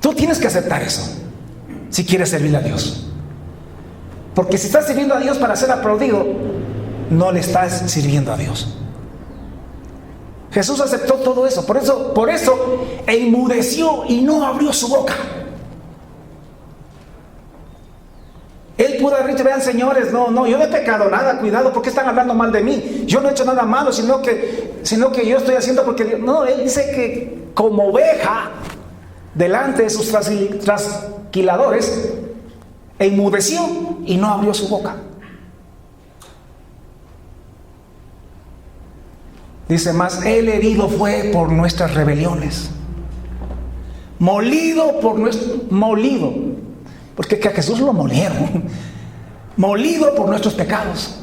Tú tienes que aceptar eso si quieres servir a Dios. Porque si estás sirviendo a Dios para ser aplaudido, no le estás sirviendo a Dios. Jesús aceptó todo eso. Por eso enmudeció y no abrió su boca. Él pudo haber dicho: vean, señores, no, yo no he pecado nada, cuidado, ¿por qué están hablando mal de mí? Yo no he hecho nada malo, sino que yo estoy haciendo porque... No, Él dice que como oveja delante de sus trasquiladores, enmudeció y no abrió su boca. Dice más, Él herido fue por nuestras rebeliones, molido porque que a Jesús lo molieron, molido por nuestros pecados.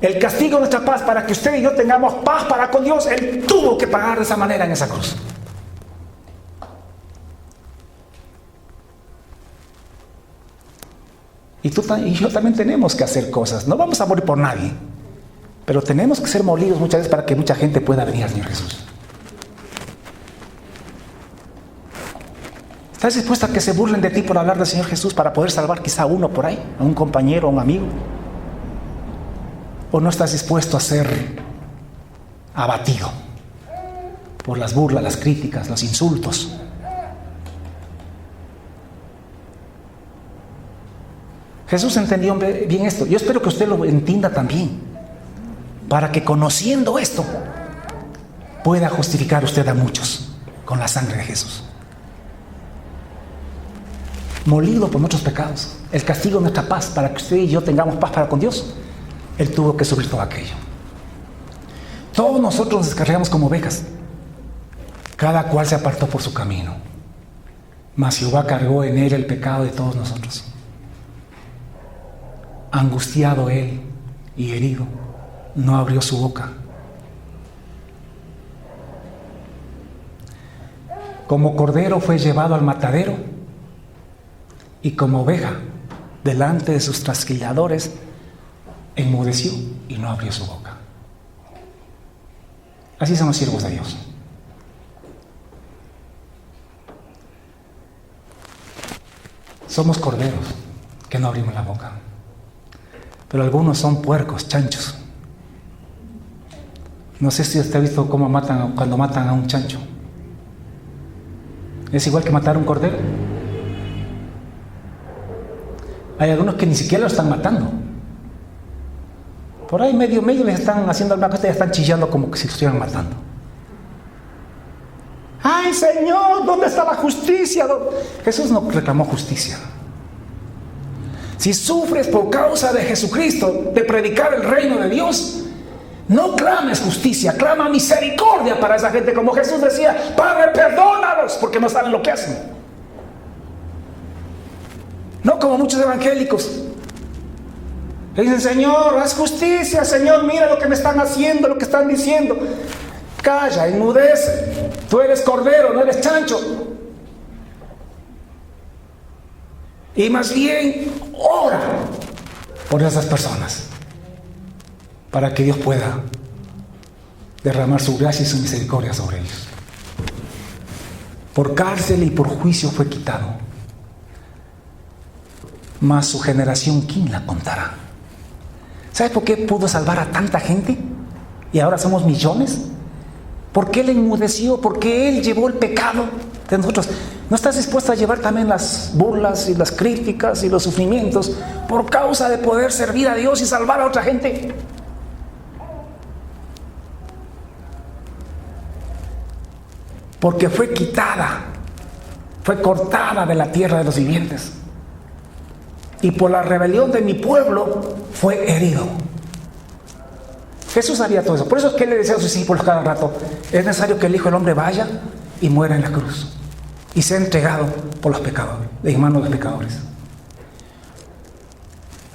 El castigo de nuestra paz para que usted y yo tengamos paz para con Dios, Él tuvo que pagar de esa manera en esa cruz. Y tú y yo también tenemos que hacer cosas. No vamos a morir por nadie, pero tenemos que ser molidos muchas veces para que mucha gente pueda venir al Señor Jesús. ¿Estás dispuesto a que se burlen de ti por hablar del Señor Jesús para poder salvar quizá a uno por ahí, a un compañero, a un amigo? ¿O no estás dispuesto a ser abatido por las burlas, las críticas, los insultos? Jesús entendió bien esto. Yo espero que usted lo entienda también, para que conociendo esto pueda justificar usted a muchos con la sangre de Jesús. Molido por nuestros pecados, el castigo de nuestra paz para que usted y yo tengamos paz para con Dios, Él tuvo que sufrir todo aquello. Todos nosotros nos descarriamos como ovejas, cada cual se apartó por su camino, mas Jehová cargó en Él el pecado de todos nosotros. Angustiado Él y herido, no abrió su boca. Como cordero fue llevado al matadero, y como oveja delante de sus trasquilladores enmudeció y no abrió su boca. Así son los siervos de Dios. Somos corderos que no abrimos la boca, pero algunos son puercos, chanchos. No sé si usted ha visto cómo matan cuando matan a un chancho. Es igual que matar a un cordero. Hay algunos que ni siquiera lo están matando. Por ahí medio les están haciendo alguna cosa y ya están chillando como que si lo estuvieran matando. ¡Ay, Señor! ¿Dónde está la justicia? Jesús no reclamó justicia. Si sufres por causa de Jesucristo, de predicar el reino de Dios, no clames justicia, clama misericordia para esa gente. Como Jesús decía, Padre, perdónalos porque no saben lo que hacen. No como muchos evangélicos. Le dicen, Señor, haz justicia, Señor, mira lo que me están haciendo, lo que están diciendo. Calla, enmudece. Tú eres cordero, no eres chancho. Y más bien, ora por esas personas, para que Dios pueda derramar su gracia y su misericordia sobre ellos. Por cárcel y por juicio fue quitado, mas su generación, ¿quién la contará? ¿Sabes por qué pudo salvar a tanta gente? Y ahora somos millones. ¿Por qué Él enmudeció? Porque Él llevó el pecado de nosotros. ¿No estás dispuesto a llevar también las burlas y las críticas y los sufrimientos por causa de poder servir a Dios y salvar a otra gente? Porque fue quitada, fue cortada de la tierra de los vivientes. Y por la rebelión de mi pueblo fue herido. Jesús sabía todo eso. Por eso es que Él le decía a sus discípulos cada rato, es necesario que el Hijo del Hombre vaya y muera en la cruz y sea entregado por los pecadores, en manos de los pecadores.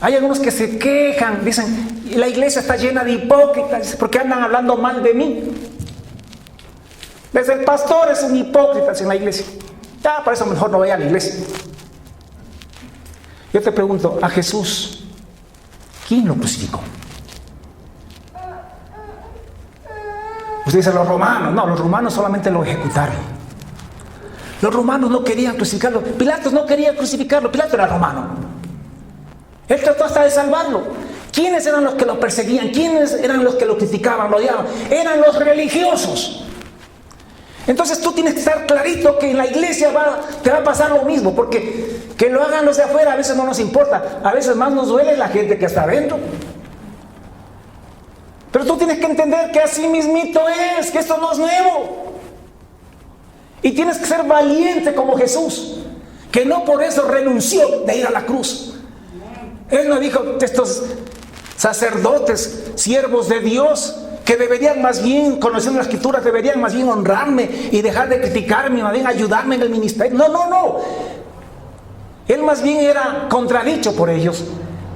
Hay algunos que se quejan, dicen, la iglesia está llena de hipócritas porque andan hablando mal de mí. Desde el pastor es un hipócrita en la iglesia. Ya, por eso mejor no vaya a la iglesia. Yo te pregunto, a Jesús, ¿quién lo crucificó? Usted dice, los romanos. No, los romanos solamente lo ejecutaron. Los romanos no querían crucificarlo. Pilatos no quería crucificarlo. Pilato era romano. Él trató hasta de salvarlo. ¿Quiénes eran los que lo perseguían? ¿Quiénes eran los que lo criticaban, lo odiaban? Eran los religiosos. Entonces tú tienes que estar clarito que en la iglesia te va a pasar lo mismo, porque que lo hagan los de afuera a veces no nos importa, a veces más nos duele la gente que está adentro. Pero tú tienes que entender que así mismito es, que esto no es nuevo. Y tienes que ser valiente como Jesús, que no por eso renunció de ir a la cruz. Él no dijo, estos sacerdotes, siervos de Dios, que deberían más bien, conociendo las escrituras, deberían más bien honrarme y dejar de criticarme, más bien ayudarme en el ministerio. No. Él más bien era contradicho por ellos.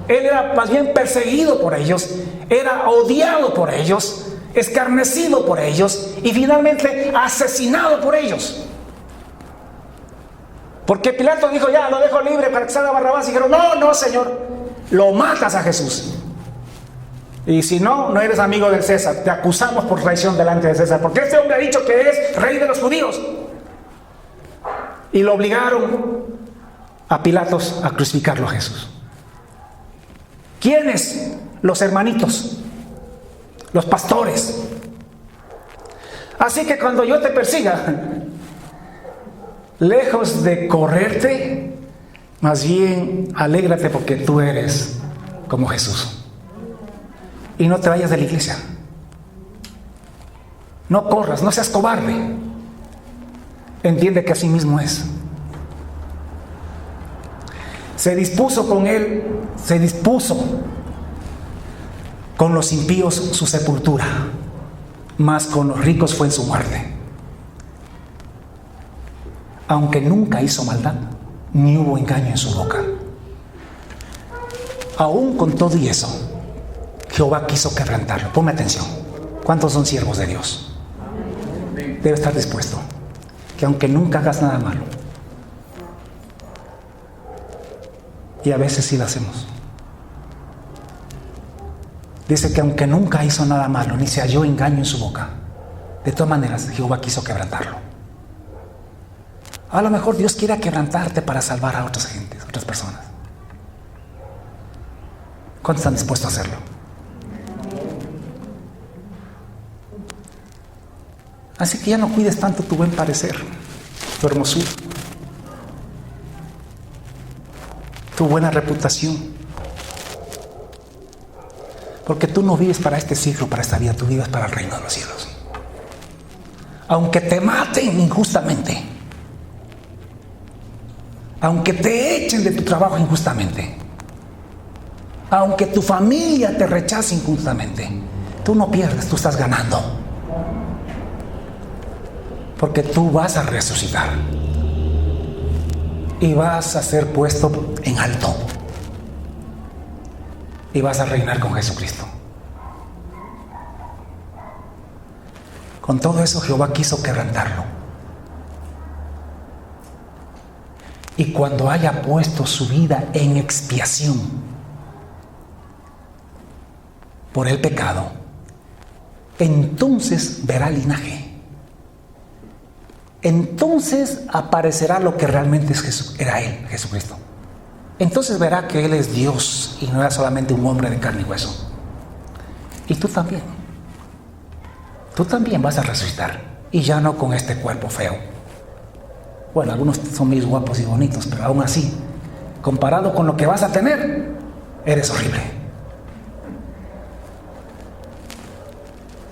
Él era más bien perseguido por ellos. Era odiado por ellos, escarnecido por ellos y finalmente asesinado por ellos. Porque Pilato dijo, ya, lo dejo libre para que salga Barrabás. Y dijeron, no, Señor, lo matas a Jesús. Y si no, no eres amigo del César. Te acusamos por traición delante de César. Porque este hombre ha dicho que es rey de los judíos. Y lo obligaron a Pilatos a crucificarlo a Jesús. ¿Quiénes? Los hermanitos, los pastores. Así que cuando yo te persiga, lejos de correrte, más bien alégrate porque tú eres como Jesús. Y no te vayas de la iglesia. No corras, no seas cobarde. Entiende que así mismo es. Se dispuso con él, se dispuso con los impíos su sepultura, mas con los ricos fue en su muerte. Aunque nunca hizo maldad, ni hubo engaño en su boca. Aún con todo y eso, Jehová quiso quebrantarlo. Ponme atención. ¿Cuántos son siervos de Dios? Debe estar dispuesto que aunque nunca hagas nada malo, y a veces sí lo hacemos, dice que aunque nunca hizo nada malo, ni se halló engaño en su boca, de todas maneras Jehová quiso quebrantarlo. A lo mejor Dios quiere quebrantarte para salvar a otras gentes, otras personas. ¿Cuántos están dispuestos a hacerlo? Así que ya no cuides tanto tu buen parecer, tu hermosura, tu buena reputación. Porque tú no vives para este siglo, para esta vida, tú vives para el reino de los cielos. Aunque te maten injustamente, aunque te echen de tu trabajo injustamente, aunque tu familia te rechace injustamente, tú no pierdes, tú estás ganando. Porque tú vas a resucitar y vas a ser puesto en alto y vas a reinar con Jesucristo. Con todo eso Jehová quiso quebrantarlo. Y cuando haya puesto su vida en expiación por el pecado, entonces verá linaje. Entonces aparecerá lo que realmente era Él, Jesucristo. Entonces verá que Él es Dios y no era solamente un hombre de carne y hueso. Y tú también. Tú también vas a resucitar. Y ya no con este cuerpo feo. Bueno, algunos son muy guapos y bonitos, pero aún así, comparado con lo que vas a tener, eres horrible.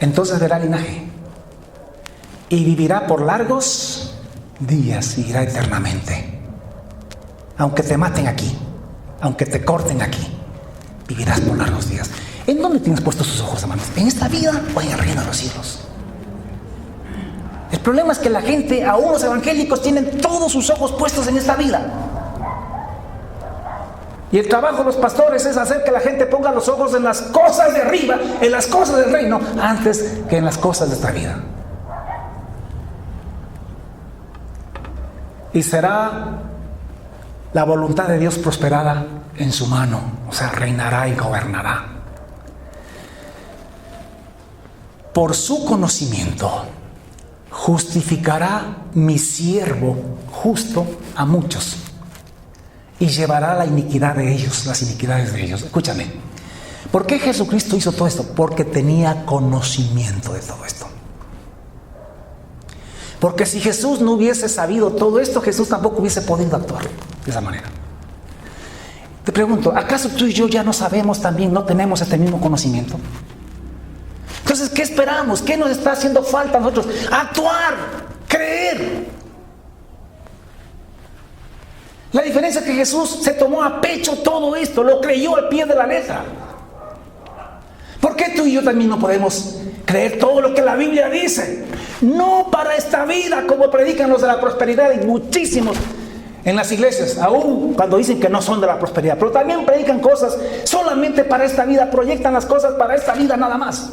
Entonces verá linaje. Y vivirá por largos días y irá eternamente. Aunque te maten aquí, aunque te corten aquí, vivirás por largos días. ¿En dónde tienes puestos tus ojos, hermanos? ¿En esta vida o en el reino de los cielos? El problema es que la gente, aún los evangélicos, tienen todos sus ojos puestos en esta vida. Y el trabajo de los pastores es hacer que la gente ponga los ojos en las cosas de arriba, en las cosas del reino, antes que en las cosas de esta vida. Y será la voluntad de Dios prosperada en su mano, o sea, reinará y gobernará. Por su conocimiento justificará mi siervo justo a muchos y llevará la iniquidad de ellos, las iniquidades de ellos. Escúchame, ¿por qué Jesucristo hizo todo esto? Porque tenía conocimiento de todo esto. Porque si Jesús no hubiese sabido todo esto, Jesús tampoco hubiese podido actuar de esa manera. Te pregunto, ¿acaso tú y yo ya no sabemos también, no tenemos este mismo conocimiento? Entonces, ¿qué esperamos? ¿Qué nos está haciendo falta a nosotros? Actuar, creer. La diferencia es que Jesús se tomó a pecho todo esto, lo creyó al pie de la letra. ¿Por qué tú y yo también no podemos creer todo lo que la Biblia dice? No para esta vida, como predican los de la prosperidad, y muchísimos en las iglesias, aún cuando dicen que no son de la prosperidad, pero también predican cosas solamente para esta vida, proyectan las cosas para esta vida nada más.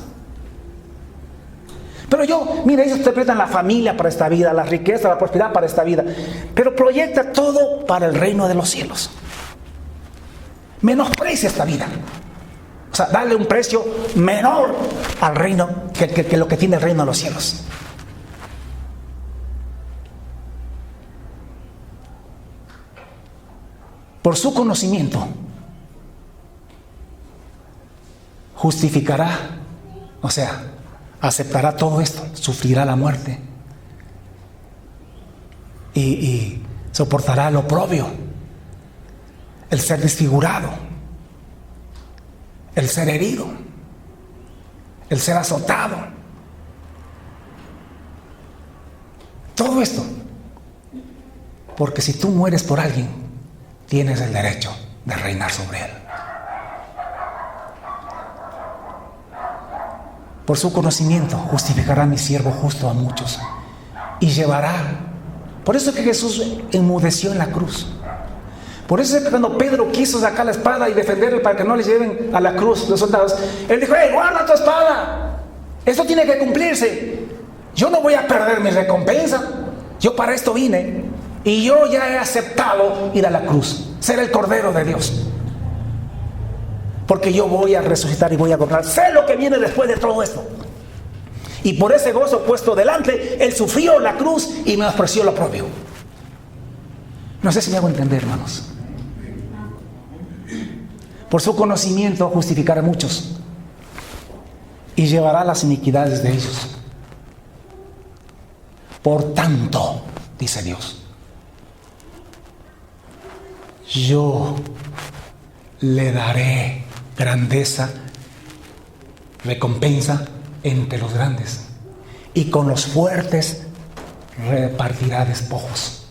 Pero mira, ellos interpretan la familia para esta vida, la riqueza, la prosperidad para esta vida, pero proyecta todo para el reino de los cielos. Menosprecia esta vida. O sea, darle un precio menor al reino que lo que tiene el reino de los cielos. Por su conocimiento justificará, o sea, aceptará todo esto, sufrirá la muerte y soportará el oprobio, el ser desfigurado, el ser herido, el ser azotado. Todo esto, porque si tú mueres por alguien, tienes el derecho de reinar sobre él. Por su conocimiento justificará mi siervo justo a muchos y llevará. Por eso es que Jesús enmudeció en la cruz. Por eso es que cuando Pedro quiso sacar la espada y defenderle para que no le lleven a la cruz los soldados, él dijo: ¡hey, guarda tu espada! Esto tiene que cumplirse. Yo no voy a perder mi recompensa. Yo para esto vine y yo ya he aceptado ir a la cruz, ser el Cordero de Dios. Porque yo voy a resucitar y voy a gobernar. Sé lo que viene después de todo esto. Y por ese gozo puesto delante, él sufrió la cruz y menospreció lo propio. No sé si me hago entender, hermanos. Por su conocimiento justificará a muchos y llevará las iniquidades de ellos. Por tanto, dice Dios, yo le daré grandeza, recompensa entre los grandes, y con los fuertes repartirá despojos,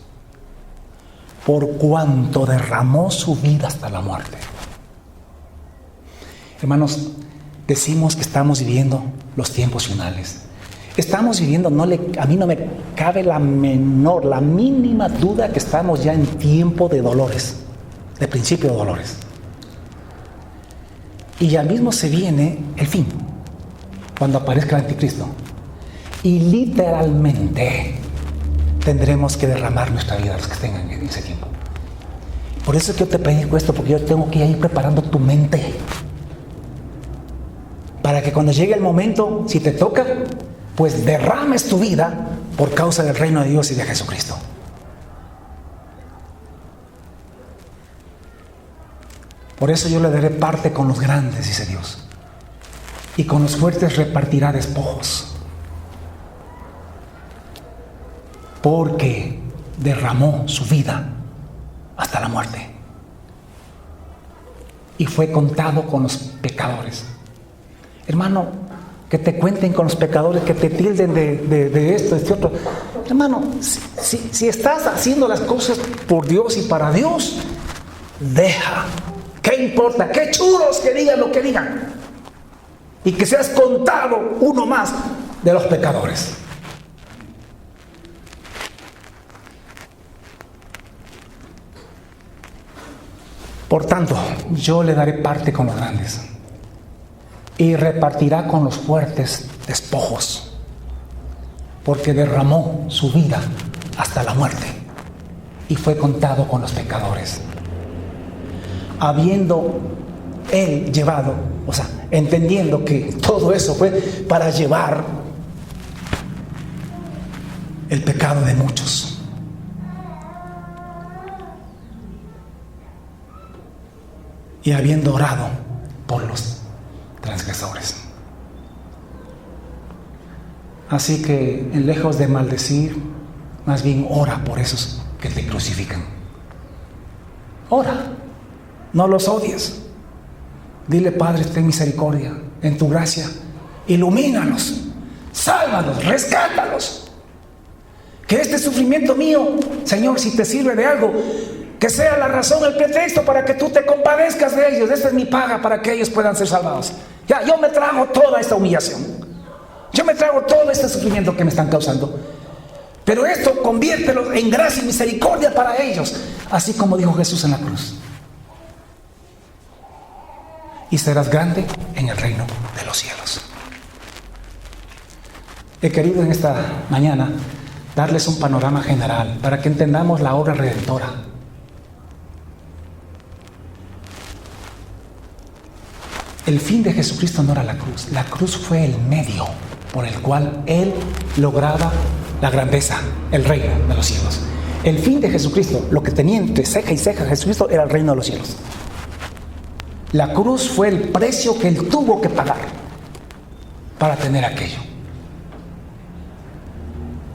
por cuanto derramó su vida hasta la muerte. Hermanos, decimos que estamos viviendo los tiempos finales. Estamos viviendo, a mí no me cabe la mínima duda que estamos ya en tiempo de dolores, de principio de dolores. Y ya mismo se viene el fin, cuando aparezca el anticristo. Y literalmente tendremos que derramar nuestra vida a los que tengan en ese tiempo. Por eso es que yo te predico esto, porque yo tengo que ir preparando tu mente. Para que cuando llegue el momento, si te toca, pues derrames tu vida por causa del reino de Dios y de Jesucristo. Por eso yo le daré parte con los grandes, dice Dios, y con los fuertes repartirá despojos, porque derramó su vida hasta la muerte y fue contado con los pecadores. Hermano, que te cuenten con los pecadores, que te tilden de esto, de este otro. Hermano, si estás haciendo las cosas por Dios y para Dios, deja. ¿Qué importa? ¿Qué churos que digan lo que digan? Y que seas contado uno más de los pecadores. Por tanto, yo le daré parte con los grandes y repartirá con los fuertes despojos, porque derramó su vida hasta la muerte y fue contado con los pecadores. Habiendo él llevado, o sea, entendiendo que todo eso fue para llevar el pecado de muchos. Y habiendo orado por los transgresores. Así que, lejos de maldecir, más bien ora por esos que te crucifican. Ora. No los odies. Dile: Padre, ten misericordia, en tu gracia, ilumínalos, sálvalos, rescátalos. Que este sufrimiento mío, Señor, si te sirve de algo, Que sea la razón, el pretexto para que tú te compadezcas de ellos. Esta es mi paga para que ellos puedan ser salvados. Ya, yo me trago toda esta humillación. Yo me trago todo este sufrimiento que me están causando. Pero esto conviértelo en gracia y misericordia para ellos. Así como dijo Jesús en la cruz. Y serás grande en el reino de los cielos. He querido en esta mañana darles un panorama general para que entendamos la obra redentora. El fin de Jesucristo no era la cruz. La cruz fue el medio por el cual Él lograba la grandeza, el reino de los cielos. El fin de Jesucristo, lo que tenía entre ceja y ceja Jesucristo, era el reino de los cielos. La cruz fue el precio que Él tuvo que pagar para tener aquello.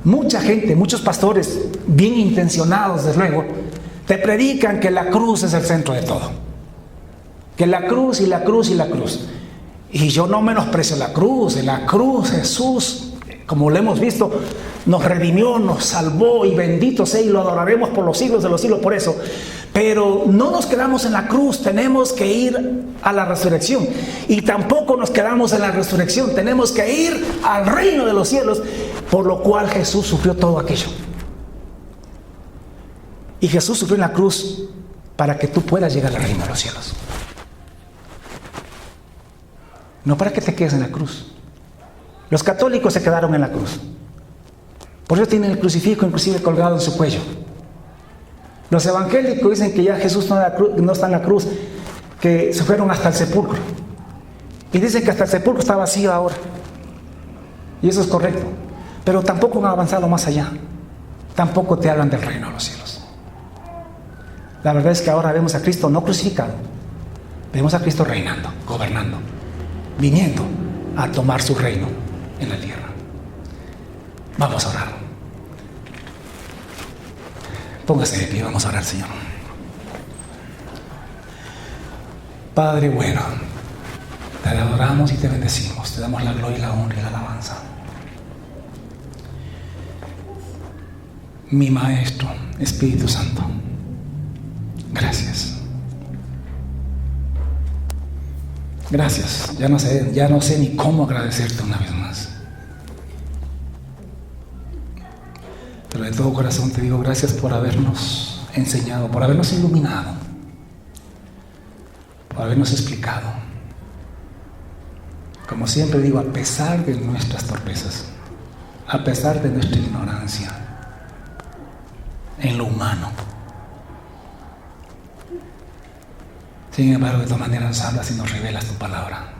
Mucha gente, muchos pastores bien intencionados, desde luego, te predican que la cruz es el centro de todo. Que la cruz y la cruz y la cruz. Y yo no menosprecio la cruz. En la cruz Jesús, como lo hemos visto, nos redimió, nos salvó, y bendito sea, y lo adoraremos por los siglos de los siglos por eso. Pero no nos quedamos en la cruz, tenemos que ir a la resurrección. Y tampoco nos quedamos en la resurrección, tenemos que ir al reino de los cielos, por lo cual Jesús sufrió todo aquello. Y Jesús sufrió en la cruz para que tú puedas llegar al reino de los cielos. No para que te quedes en la cruz. Los católicos se quedaron en la cruz. Por eso tienen el crucifijo inclusive colgado en su cuello. Los evangélicos dicen que ya Jesús no está en la cruz, que se fueron hasta el sepulcro. Y dicen que hasta el sepulcro está vacío ahora. Y eso es correcto. Pero tampoco han avanzado más allá. Tampoco te hablan del reino de los cielos. La verdad es que ahora vemos a Cristo no crucificado. Vemos a Cristo reinando, gobernando, viniendo a tomar su reino en la tierra. Vamos a orar. Póngase de pie, vamos a orar, Señor. Padre bueno, te adoramos y te bendecimos, te damos la gloria y la honra y la alabanza. Mi Maestro, Espíritu Santo, gracias. Gracias, ya no sé ni cómo agradecerte una vez más. Pero de todo corazón te digo gracias por habernos enseñado, por habernos iluminado, por habernos explicado. Como siempre digo, a pesar de nuestras torpezas, a pesar de nuestra ignorancia en lo humano, sin embargo, de todas maneras nos hablas y nos revelas tu palabra.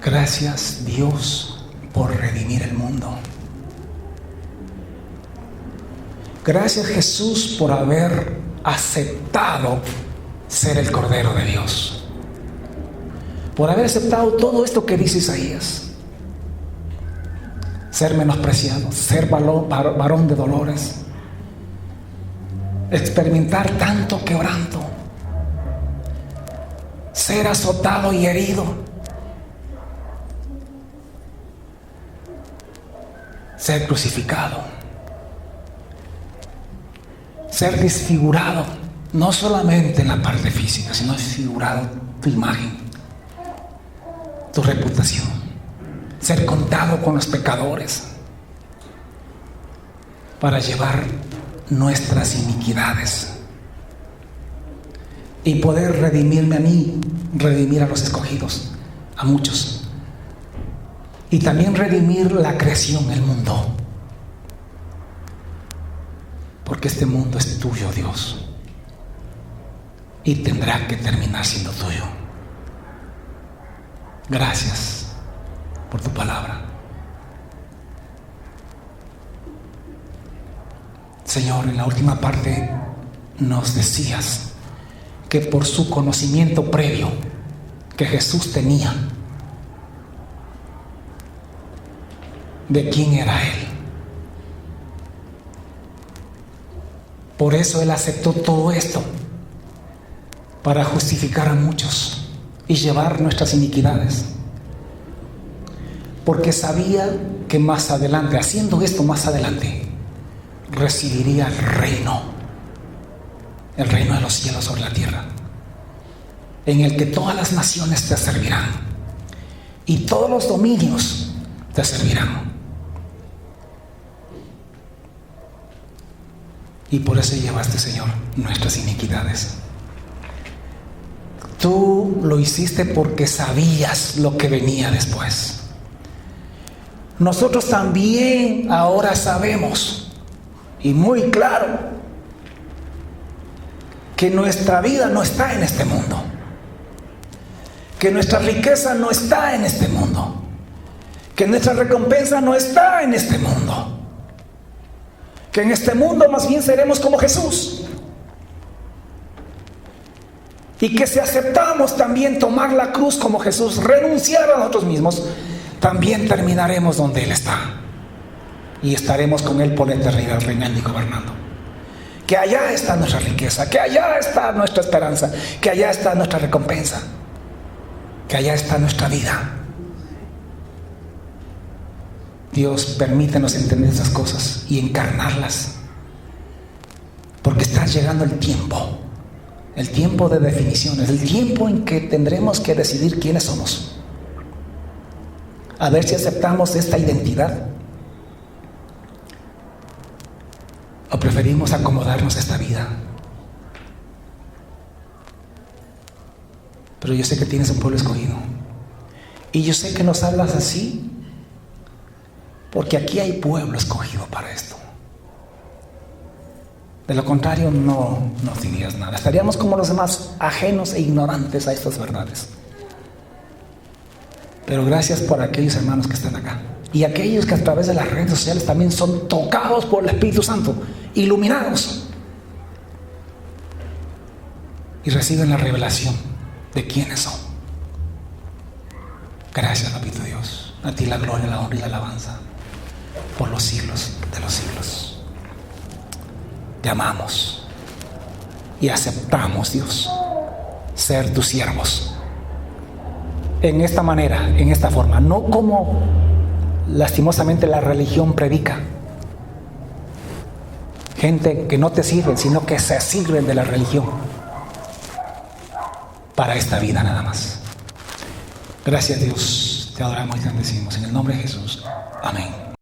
Gracias, Dios, por redimir el mundo. Gracias, Jesús, por haber aceptado ser el Cordero de Dios. Por haber aceptado todo esto que dice Isaías. Ser menospreciado, ser varón de dolores. Experimentar tanto quebranto, ser azotado y herido, ser crucificado, ser desfigurado, no solamente en la parte física, sino desfigurado tu imagen, tu reputación, ser contado con los pecadores para llevar nuestras iniquidades y poder redimirme a mí, redimir a los escogidos, a muchos, y también redimir la creación, el mundo, porque este mundo es tuyo, Dios, y tendrá que terminar siendo tuyo. Gracias por tu palabra. Señor, en la última parte nos decías que por su conocimiento previo que Jesús tenía de quién era Él, por eso Él aceptó todo esto, para justificar a muchos y llevar nuestras iniquidades, porque sabía que más adelante, haciendo esto más adelante, recibiría el reino de los cielos sobre la tierra, en el que todas las naciones te servirán y todos los dominios te servirán. Y por eso llevaste, Señor, nuestras iniquidades. Tú lo hiciste porque sabías lo que venía después. Nosotros también ahora sabemos, y muy claro, que nuestra vida no está en este mundo, que nuestra riqueza no está en este mundo, que nuestra recompensa no está en este mundo, que en este mundo más bien seremos como Jesús, y que si aceptamos también tomar la cruz como Jesús, renunciar a nosotros mismos, también terminaremos donde Él está y estaremos con Él por la eternidad, reinando y gobernando. Que allá está nuestra riqueza, que allá está nuestra esperanza, que allá está nuestra recompensa, que allá está nuestra vida. Dios, permítenos entender esas cosas y encarnarlas, porque está llegando el tiempo de definiciones, el tiempo en que tendremos que decidir quiénes somos. A ver si aceptamos esta identidad o preferimos acomodarnos a esta vida. Pero yo sé que tienes un pueblo escogido, y yo sé que nos hablas así porque aquí hay pueblo escogido para esto. De lo contrario, no nos dirías nada. Estaríamos como los demás, ajenos e ignorantes a estas verdades. Pero gracias por aquellos hermanos que están acá, y aquellos que a través de las redes sociales también son tocados por el Espíritu Santo, iluminados, y reciben la revelación de quiénes son. Gracias, papito Dios. A ti la gloria, la honra y la alabanza por los siglos de los siglos. Te amamos y aceptamos, Dios, ser tus siervos en esta manera, en esta forma, no como lastimosamente la religión predica. Gente que no te sirve, sino que se sirven de la religión para esta vida nada más. Gracias, Dios, te adoramos y te bendecimos en el nombre de Jesús. Amén.